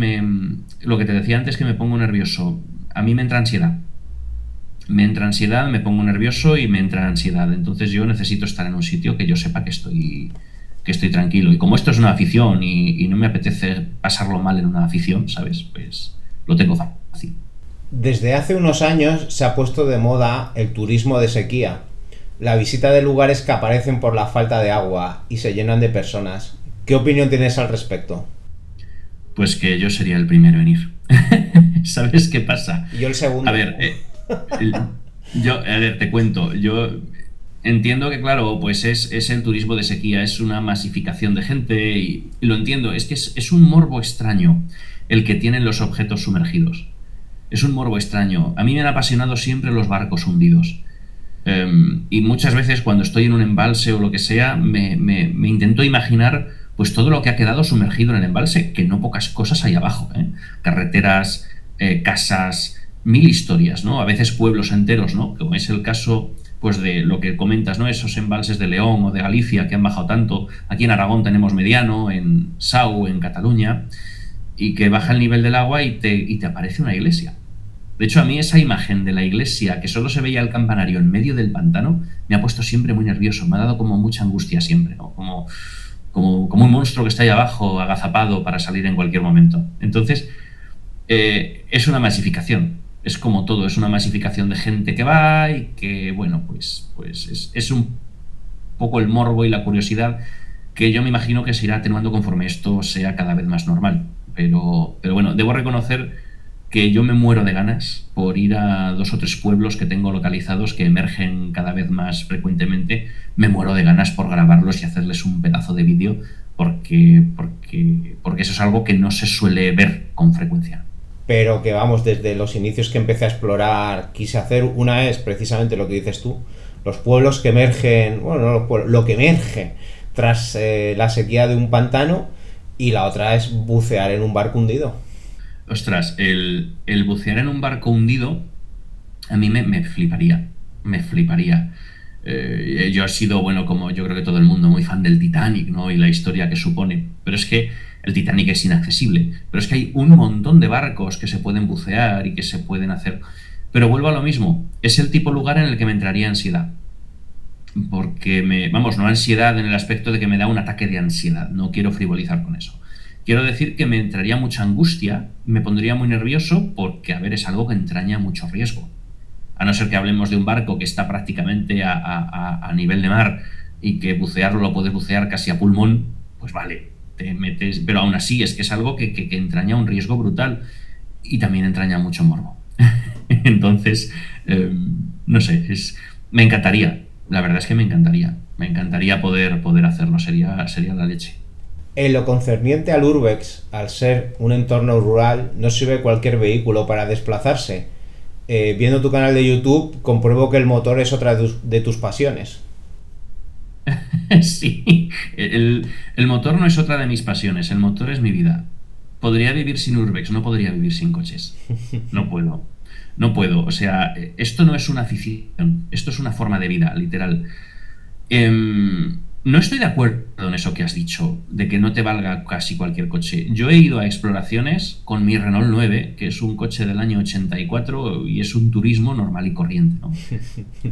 lo que te decía antes, que me pongo nervioso. A mí me entra ansiedad. Me pongo nervioso y me entra ansiedad. Entonces yo necesito estar en un sitio que yo sepa que estoy tranquilo. Y como esto es una afición y no me apetece pasarlo mal en una afición, ¿sabes? Pues lo tengo fácil. Desde hace unos años se ha puesto de moda el turismo de sequía. La visita de lugares que aparecen por la falta de agua y se llenan de personas. ¿Qué opinión tienes al respecto? Pues que yo sería el primero en ir. ¿Sabes qué pasa? Yo el segundo. A ver, te cuento. Yo entiendo que, claro, pues es el turismo de sequía, es una masificación de gente y lo entiendo. Es que es un morbo extraño el que tienen los objetos sumergidos. Es un morbo extraño. A mí me han apasionado siempre los barcos hundidos. Y muchas veces cuando estoy en un embalse o lo que sea, me intento imaginar pues todo lo que ha quedado sumergido en el embalse, que no pocas cosas hay abajo, ¿eh? Carreteras, casas, mil historias, ¿no? A veces pueblos enteros, ¿no? Como es el caso pues de lo que comentas, ¿no? Esos embalses de León o de Galicia que han bajado tanto. Aquí en Aragón tenemos Mediano, en Sau, en Cataluña, y que baja el nivel del agua y te aparece una iglesia. De hecho, a mí esa imagen de la iglesia, que solo se veía el campanario en medio del pantano, me ha puesto siempre muy nervioso, me ha dado como mucha angustia siempre, ¿no? Como un monstruo que está ahí abajo, agazapado para salir en cualquier momento. Entonces, es una masificación, es como todo, es una masificación de gente que va y que, bueno, pues es un poco el morbo y la curiosidad que yo me imagino que se irá atenuando conforme esto sea cada vez más normal. Pero bueno, debo reconocer que yo me muero de ganas por ir a 2 o 3 pueblos que tengo localizados que emergen cada vez más frecuentemente. Me muero de ganas por grabarlos y hacerles un pedazo de vídeo porque eso es algo que no se suele ver con frecuencia. Pero que vamos, desde los inicios que empecé a explorar, quise hacer, una es precisamente lo que dices tú, los pueblos que emergen, bueno, no los pueblos, lo que emerge tras la sequía de un pantano, y la otra es bucear en un barco hundido. Ostras, el bucear en un barco hundido a mí me fliparía, yo he sido, bueno, como yo creo que todo el mundo, muy fan del Titanic, ¿no? Y la historia que supone, pero es que el Titanic es inaccesible, pero es que hay un montón de barcos que se pueden bucear y que se pueden hacer, pero vuelvo a lo mismo, es el tipo de lugar en el que me entraría ansiedad, porque no ansiedad en el aspecto de que me da un ataque de ansiedad, no quiero frivolizar con eso. Quiero decir que me entraría mucha angustia, me pondría muy nervioso porque, a ver, es algo que entraña mucho riesgo. A no ser que hablemos de un barco que está prácticamente a nivel de mar y que bucearlo lo puedes bucear casi a pulmón, pues vale, te metes... Pero aún así es que es algo que entraña un riesgo brutal y también entraña mucho morbo. Entonces, no sé, me encantaría, la verdad es que me encantaría poder hacerlo, sería la leche. En lo concerniente al Urbex, al ser un entorno rural, no sirve cualquier vehículo para desplazarse. Viendo tu canal de YouTube, compruebo que el motor es otra de tus pasiones. Sí, el motor no es otra de mis pasiones, el motor es mi vida. Podría vivir sin Urbex, no podría vivir sin coches. No puedo. No puedo. O sea, esto no es una afición, esto es una forma de vida, literal. No estoy de acuerdo en eso que has dicho, de que no te valga casi cualquier coche. Yo he ido a exploraciones con mi Renault 9, que es un coche del año 84 y es un turismo normal y corriente, ¿no?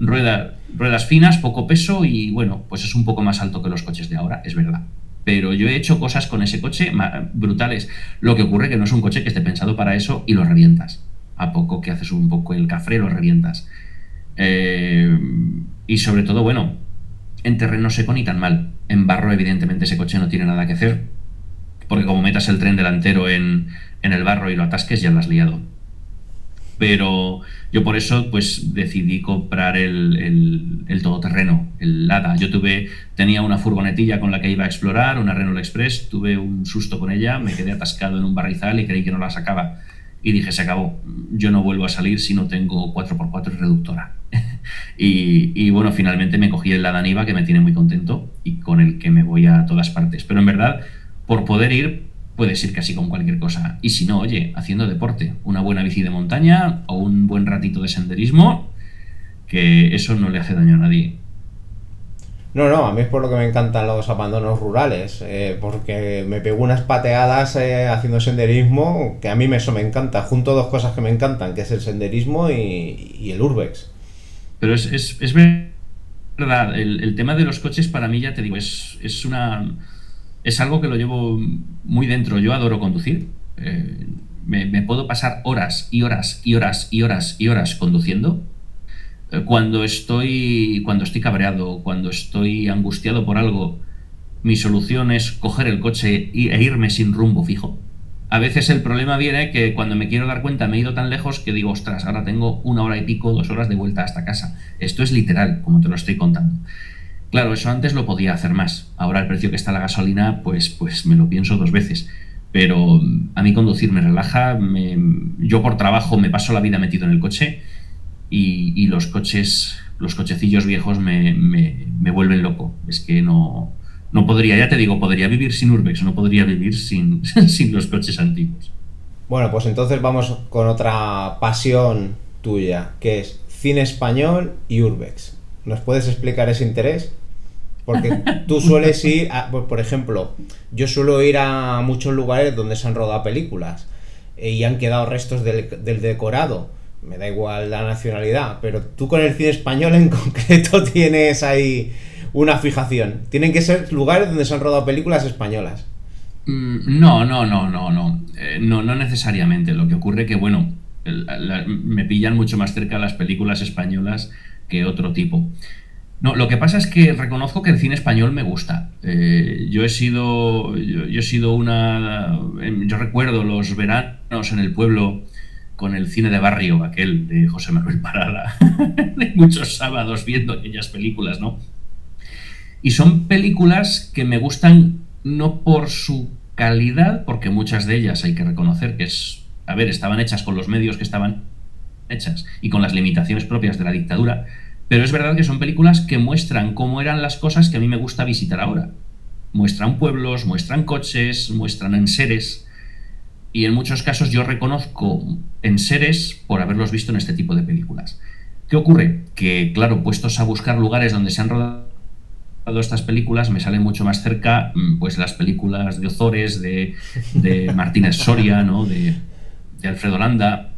Ruedas finas, poco peso y, bueno, pues es un poco más alto que los coches de ahora, es verdad. Pero yo he hecho cosas con ese coche brutales. Lo que ocurre que no es un coche que esté pensado para eso y lo revientas. A poco que haces un poco el cafre, lo revientas. Y sobre todo, bueno, en terreno seco ni tan mal. En barro, evidentemente, ese coche no tiene nada que hacer, porque como metas el tren delantero en el barro y lo atasques, ya lo has liado. Pero yo por eso pues decidí comprar el todoterreno, el Lada. Yo tenía una furgonetilla con la que iba a explorar, una Renault Express, tuve un susto con ella, me quedé atascado en un barrizal y creí que no la sacaba. Y dije, se acabó, yo no vuelvo a salir si no tengo 4x4 y reductora. y bueno, finalmente me cogí el Lada Niva, que me tiene muy contento y con el que me voy a todas partes. Pero en verdad, por poder ir, puedes ir casi con cualquier cosa. Y si no, oye, haciendo deporte, una buena bici de montaña o un buen ratito de senderismo, que eso no le hace daño a nadie. No, a mí es por lo que me encantan los abandonos rurales, porque me pego unas pateadas haciendo senderismo, que a mí eso me encanta. Junto dos cosas que me encantan, que es el senderismo y el urbex. Pero es verdad, el tema de los coches para mí, ya te digo, es algo que lo llevo muy dentro. Yo adoro conducir, me puedo pasar horas y horas y horas y horas y horas conduciendo. Cuando estoy cabreado, cuando estoy angustiado por algo, mi solución es coger el coche e irme sin rumbo fijo. A veces el problema viene que cuando me quiero dar cuenta me he ido tan lejos que digo, ostras, ahora tengo 1 hora y pico, 2 horas de vuelta hasta casa. Esto es literal, como te lo estoy contando. Claro, eso antes lo podía hacer más. Ahora el precio que está la gasolina, pues me lo pienso 2 veces. Pero a mí conducir me relaja, yo por trabajo me paso la vida metido en el coche. Y los cochecillos viejos me vuelven loco. Es que no podría, ya te digo, podría vivir sin urbex, no podría vivir sin los coches antiguos. Bueno, pues entonces vamos con otra pasión tuya, que es cine español y urbex. ¿Nos puedes explicar ese interés? Porque tú sueles ir, por ejemplo, yo suelo ir a muchos lugares donde se han rodado películas y han quedado restos del decorado. Me da igual la nacionalidad, pero tú con el cine español en concreto tienes ahí una fijación. Tienen que ser lugares donde se han rodado películas españolas. No necesariamente. Lo que ocurre que, bueno, me pillan mucho más cerca las películas españolas que otro tipo. No, lo que pasa es que reconozco que el cine español me gusta. Yo recuerdo los veranos en el pueblo con el cine de barrio, aquel de José Manuel Parada, de muchos sábados viendo aquellas películas, ¿no? Y son películas que me gustan no por su calidad, porque muchas de ellas hay que reconocer que estaban hechas con los medios que estaban hechas y con las limitaciones propias de la dictadura, pero es verdad que son películas que muestran cómo eran las cosas que a mí me gusta visitar ahora. Muestran pueblos, muestran coches, muestran enseres. Y en muchos casos yo reconozco enseres por haberlos visto en este tipo de películas. ¿Qué ocurre? Que, claro, puestos a buscar lugares donde se han rodado estas películas, me salen mucho más cerca pues las películas de Ozores, de Martínez Soria, ¿no? de Alfredo Landa.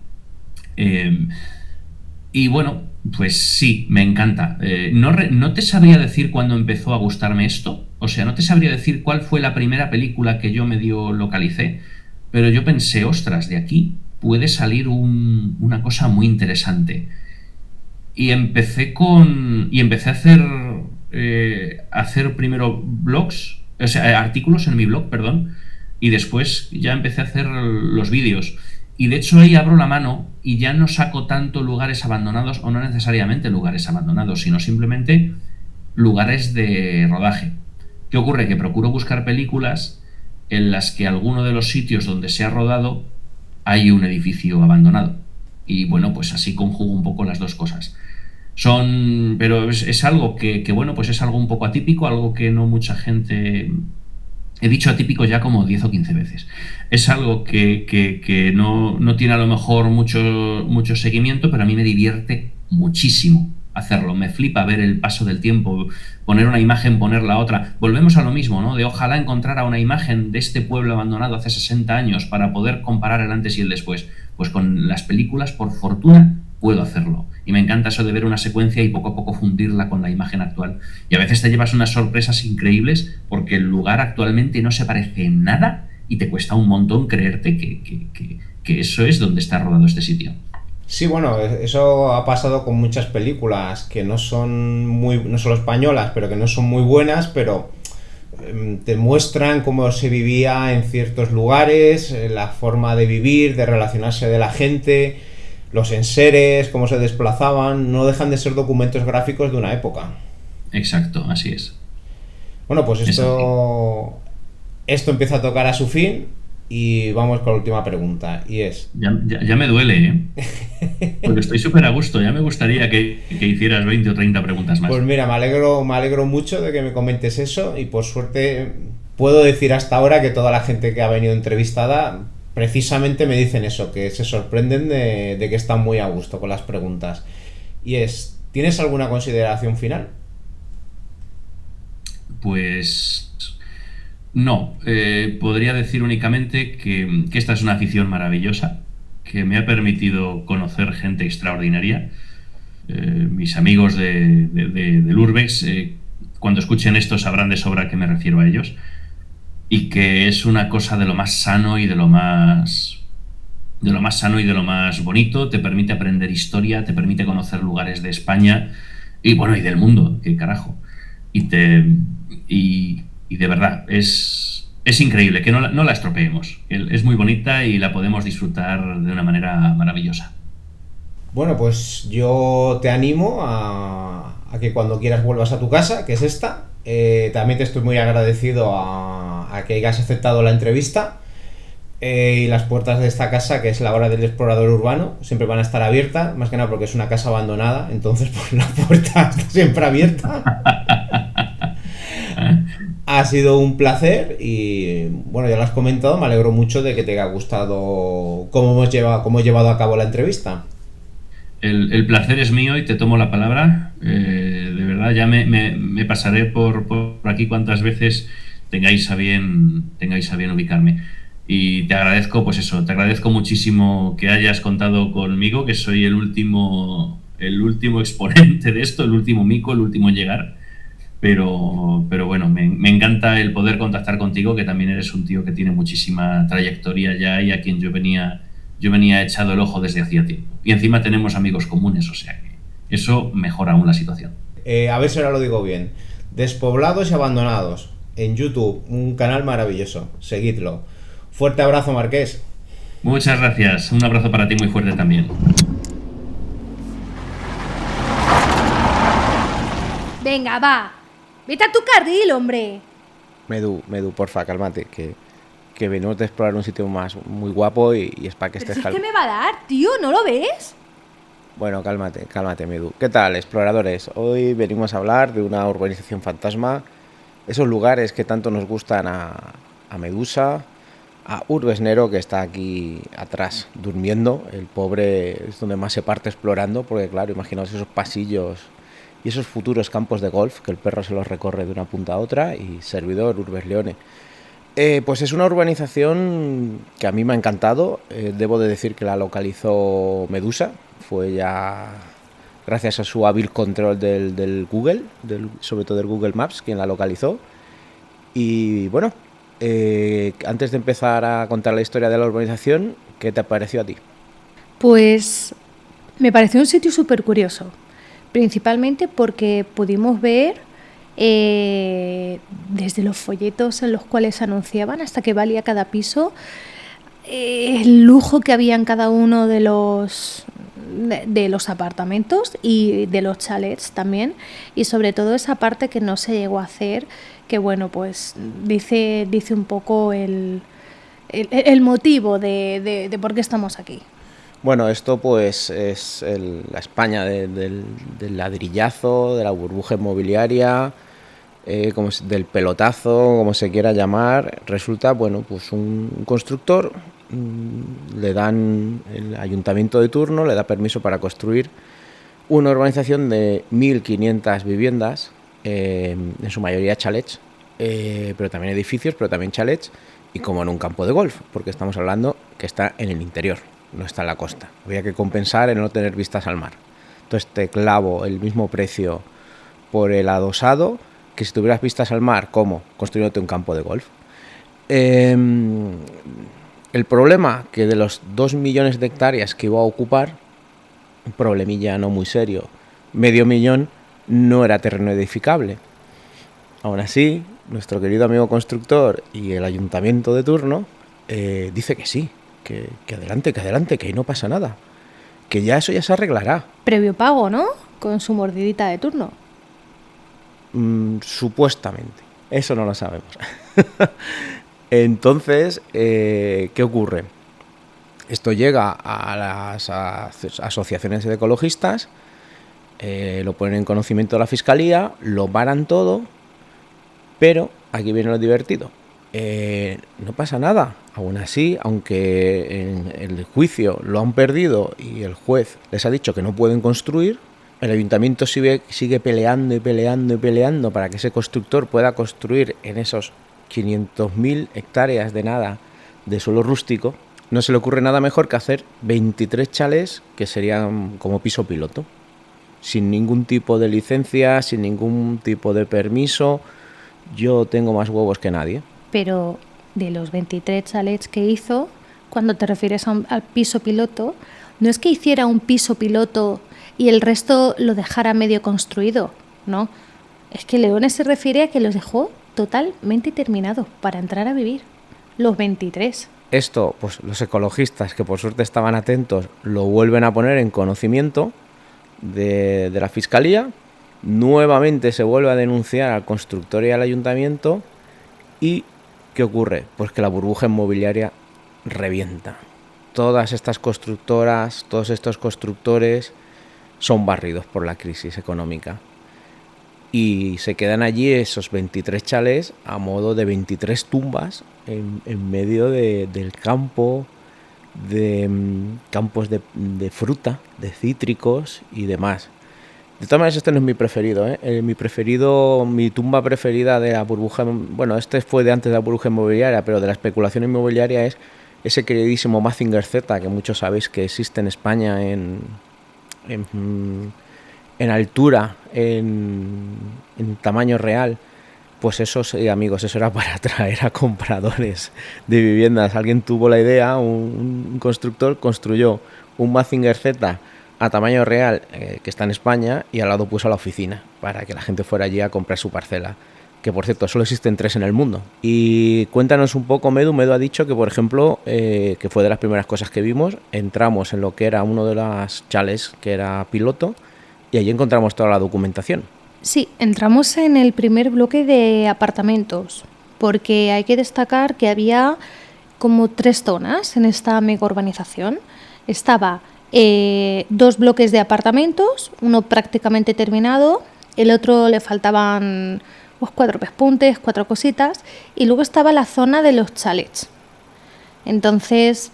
Y bueno, pues sí, me encanta. No te sabría decir cuándo empezó a gustarme esto. O sea, no te sabría decir cuál fue la primera película que yo medio localicé. Pero yo pensé, ostras, de aquí puede salir una cosa muy interesante. Y empecé a hacer primero blogs, o sea, artículos en mi blog, perdón, y después ya empecé a hacer los vídeos. Y de hecho ahí abro la mano y ya no saco tanto lugares abandonados, o no necesariamente lugares abandonados, sino simplemente lugares de rodaje. ¿Qué ocurre? Que procuro buscar películas en las que alguno de los sitios donde se ha rodado hay un edificio abandonado. Y bueno, pues así conjugo un poco las dos cosas. Pero es algo que bueno, pues es algo un poco atípico, algo que no mucha gente He dicho atípico ya como 10 o 15 veces. Es algo que no tiene a lo mejor mucho seguimiento, pero a mí me divierte muchísimo hacerlo. Me flipa ver el paso del tiempo, poner una imagen, poner la otra. Volvemos a lo mismo, ¿no? De ojalá encontrara una imagen de este pueblo abandonado hace 60 años para poder comparar el antes y el después. Pues con las películas, por fortuna, puedo hacerlo. Y me encanta eso de ver una secuencia y poco a poco fundirla con la imagen actual. Y a veces te llevas unas sorpresas increíbles porque el lugar actualmente no se parece en nada y te cuesta un montón creerte que eso es donde está rodado este sitio. Sí, bueno, eso ha pasado con muchas películas que no solo españolas, pero que no son muy buenas, pero te muestran cómo se vivía en ciertos lugares, la forma de vivir, de relacionarse de la gente, los enseres, cómo se desplazaban. No dejan de ser documentos gráficos de una época. Exacto, así es. Bueno, pues esto empieza a tocar a su fin y vamos con la última pregunta, y es... Ya me duele, ¿eh? Porque estoy súper a gusto. Ya me gustaría que hicieras 20 o 30 preguntas más. Pues mira, me alegro mucho de que me comentes eso, y por suerte puedo decir hasta ahora que toda la gente que ha venido entrevistada precisamente me dicen eso, que se sorprenden de que están muy a gusto con las preguntas. Y es, ¿tienes alguna consideración final? Pues no, podría decir únicamente que esta es una afición maravillosa, que me ha permitido conocer gente extraordinaria. Mis amigos del Urbex, cuando escuchen esto sabrán de sobra a qué me refiero a ellos, y que es una cosa de lo más sano y de lo más bonito. Te permite aprender historia, te permite conocer lugares de España y bueno, y del mundo, qué carajo. Y de verdad, es increíble, que no la estropeemos. Es muy bonita y la podemos disfrutar de una manera maravillosa. Bueno, pues yo te animo a que cuando quieras vuelvas a tu casa, que es esta. También te estoy muy agradecido a que hayas aceptado la entrevista. Y las puertas de esta casa, que es la Hora del Explorador Urbano, siempre van a estar abiertas, más que nada porque es una casa abandonada, entonces pues la puerta está siempre abierta. Ha sido un placer y bueno, ya lo has comentado, me alegro mucho de que te haya gustado cómo he llevado a cabo la entrevista. El placer es mío y te tomo la palabra. De verdad, ya me pasaré por aquí cuantas veces tengáis a bien ubicarme. Y te agradezco, pues eso, te agradezco muchísimo que hayas contado conmigo, que soy el último exponente de esto, el último mico, el último en llegar. Pero bueno, me encanta el poder contactar contigo, que también eres un tío que tiene muchísima trayectoria ya y a quien yo venía echado el ojo desde hacía tiempo. Y encima tenemos amigos comunes, o sea que eso mejora aún la situación. A ver si ahora lo digo bien. Despoblados y Abandonados, en YouTube, un canal maravilloso. Seguidlo. Fuerte abrazo, Marqués. Muchas gracias. Un abrazo para ti muy fuerte también. Venga, va. Vete a tu carril, hombre. Medu, porfa, cálmate, que venimos de explorar un sitio muy guapo y es para que Pero estés si es que me va a dar, tío, ¿no lo ves? Bueno, cálmate, Medu. ¿Qué tal, exploradores? Hoy venimos a hablar de una urbanización fantasma, esos lugares que tanto nos gustan a Medusa, a Urbes Nero, que está aquí atrás durmiendo. El pobre es donde más se parte explorando, porque claro, imaginaos esos pasillos y esos futuros campos de golf, que el perro se los recorre de una punta a otra, y servidor, Urbes Leone. Pues es una urbanización que a mí me ha encantado. Debo de decir que la localizó Medusa. Fue ya gracias a su hábil control del Google, sobre todo del Google Maps, quien la localizó. Y bueno, antes de empezar a contar la historia de la urbanización, ¿qué te pareció a ti? Pues me pareció un sitio súper curioso. Principalmente porque pudimos ver desde los folletos en los cuales anunciaban hasta qué valía cada piso, el lujo que había en cada uno de los apartamentos y de los chalets también, y sobre todo esa parte que no se llegó a hacer, que bueno, pues dice un poco el motivo de por qué estamos aquí. Bueno, esto pues es la España del ladrillazo, de la burbuja inmobiliaria. del pelotazo, como se quiera llamar. Resulta, bueno, pues un constructor, le dan, el ayuntamiento de turno le da permiso para construir una urbanización de 1.500 viviendas, en su mayoría chalets, pero también edificios, pero también chalets, y como en un campo de golf, porque estamos hablando que está en el interior, no está en la costa. Había que compensar en no tener vistas al mar. Entonces te clavo el mismo precio por el adosado que si tuvieras vistas al mar, ¿cómo? Construyéndote un campo de golf. El problema, que de los 2 millones de hectáreas que iba a ocupar, un problemilla no muy serio, 500.000 no era terreno edificable. Aún así, nuestro querido amigo constructor y el ayuntamiento de turno dice que sí, que adelante, que ahí no pasa nada, que ya eso ya se arreglará. Previo pago, ¿no? Con su mordidita de turno. Supuestamente, eso no lo sabemos. Entonces, ¿qué ocurre? Esto llega a las asociaciones de ecologistas, lo ponen en conocimiento de la fiscalía, lo paran todo, pero aquí viene lo divertido. No pasa nada. Aún así, aunque en el juicio lo han perdido y el juez les ha dicho que no pueden construir, el ayuntamiento sigue peleando y peleando y peleando para que ese constructor pueda construir en esos 500.000 hectáreas de nada de suelo rústico. No se le ocurre nada mejor que hacer 23 chalés que serían como piso piloto, sin ningún tipo de licencia, sin ningún tipo de permiso. Yo tengo más huevos que nadie. Pero de los 23 chalets que hizo, cuando te refieres al piso piloto, no es que hiciera un piso piloto y el resto lo dejara medio construido, ¿no? Es que Leones se refiere a que los dejó totalmente terminados para entrar a vivir, los 23. Esto, pues los ecologistas, que por suerte estaban atentos, lo vuelven a poner en conocimiento de la fiscalía. Nuevamente se vuelve a denunciar al constructor y al ayuntamiento. ¿Y qué ocurre? Pues que la burbuja inmobiliaria revienta. Todas estas constructoras, todos estos constructores son barridos por la crisis económica. Y se quedan allí esos 23 chalés a modo de 23 tumbas en medio del campo, de campos de fruta, de cítricos y demás. De todas maneras, este no es mi preferido, mi tumba preferida de la burbuja, bueno, este fue de antes de la burbuja inmobiliaria, pero de la especulación inmobiliaria es ese queridísimo Mazinger Z, que muchos sabéis que existe en España en altura, en tamaño real. Pues eso, amigos, eso era para atraer a compradores de viviendas. Alguien tuvo la idea, un constructor construyó un Mazinger Z a tamaño real, que está en España, y al lado puso la oficina para que la gente fuera allí a comprar su parcela, que por cierto solo existen 3 en el mundo. Y cuéntanos un poco, Medu ha dicho que, por ejemplo, que fue de las primeras cosas que vimos, entramos en lo que era uno de las chalés, que era piloto, y allí encontramos toda la documentación. Sí, entramos en el primer bloque de apartamentos, porque hay que destacar que había como 3 zonas en esta mega urbanización. Estaba 2 bloques de apartamentos, uno prácticamente terminado, el otro le faltaban 4 pespuntes, 4 cositas, y luego estaba la zona de los chalets. Entonces,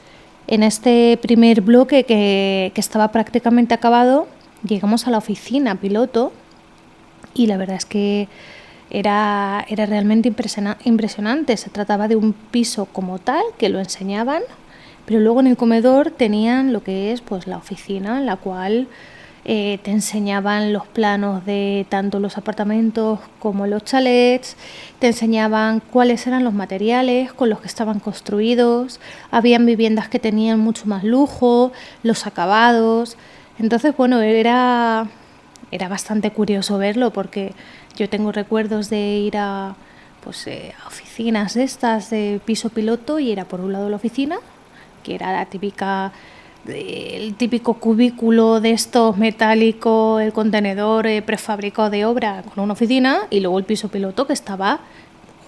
en este primer bloque que estaba prácticamente acabado, llegamos a la oficina piloto y la verdad es que era realmente impresionante. Se trataba de un piso como tal, que lo enseñaban, pero luego en el comedor tenían lo que es pues la oficina, en la cual te enseñaban los planos de tanto los apartamentos como los chalets, te enseñaban cuáles eran los materiales con los que estaban construidos, habían viviendas que tenían mucho más lujo, los acabados. Entonces, bueno, era bastante curioso verlo, porque yo tengo recuerdos de ir a oficinas estas de piso piloto, y era por un lado la oficina, que era el típico cubículo de estos metálicos, el contenedor prefabricado de obra con una oficina, y luego el piso piloto que estaba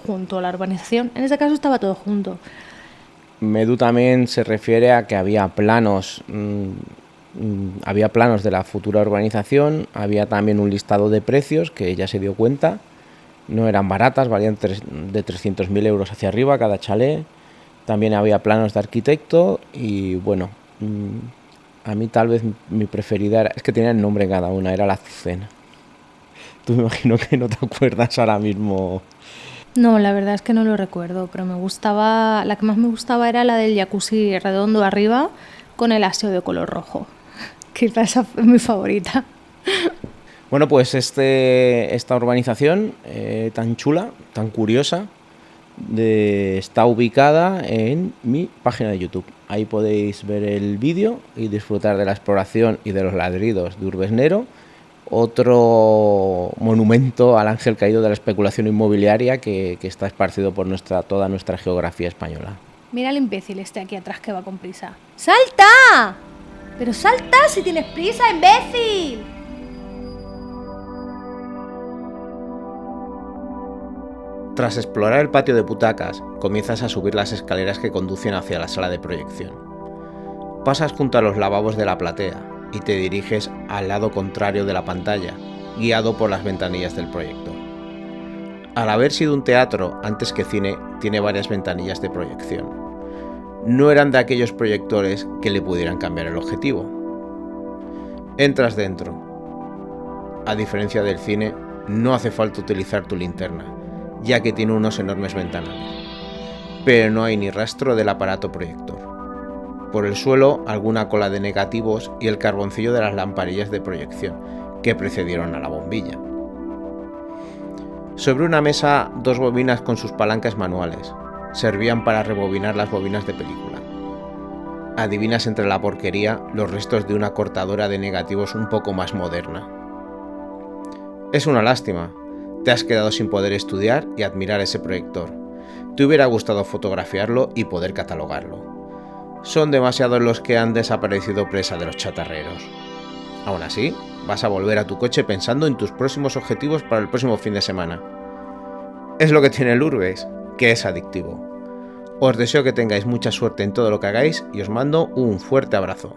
junto a la urbanización. En ese caso estaba todo junto. Medu también se refiere a que había planos. Había planos de la futura urbanización, había también un listado de precios que ella se dio cuenta, No eran baratas, valían de 300.000 euros hacia arriba cada chalet. También había planos de arquitecto y bueno, a mí tal vez mi preferida era, es que tenía el nombre en cada una, era la Azucena. Tú me imagino que no te acuerdas ahora mismo. No, la verdad es que no lo recuerdo, pero me gustaba, la que más me gustaba era la del jacuzzi redondo arriba con el aseo de color rojo. Quizás esa fue mi favorita. Bueno, pues esta urbanización tan chula, tan curiosa, está ubicada en mi página de YouTube. Ahí podéis ver el vídeo y disfrutar de la exploración y de los ladridos de Urbesnero, otro monumento al ángel caído de la especulación inmobiliaria que está esparcido por toda nuestra geografía española. Mira el imbécil este aquí atrás que va con prisa. ¡Salta! ¡Pero salta si tienes prisa, imbécil! Tras explorar el patio de butacas, comienzas a subir las escaleras que conducen hacia la sala de proyección. Pasas junto a los lavabos de la platea y te diriges al lado contrario de la pantalla, guiado por las ventanillas del proyector. Al haber sido un teatro antes que cine, tiene varias ventanillas de proyección. No eran de aquellos proyectores que le pudieran cambiar el objetivo. Entras dentro. A diferencia del cine, no hace falta utilizar tu linterna, ya que tiene unos enormes ventanales, pero no hay ni rastro del aparato proyector. Por el suelo, alguna cola de negativos y el carboncillo de las lamparillas de proyección que precedieron a la bombilla. Sobre una mesa, 2 bobinas con sus palancas manuales. Servían para rebobinar las bobinas de película. Adivinas entre la porquería los restos de una cortadora de negativos un poco más moderna. Es una lástima. Te has quedado sin poder estudiar y admirar ese proyector. Te hubiera gustado fotografiarlo y poder catalogarlo. Son demasiados los que han desaparecido presa de los chatarreros. Aún así, vas a volver a tu coche pensando en tus próximos objetivos para el próximo fin de semana. Es lo que tiene el Urbes, que es adictivo. Os deseo que tengáis mucha suerte en todo lo que hagáis y os mando un fuerte abrazo.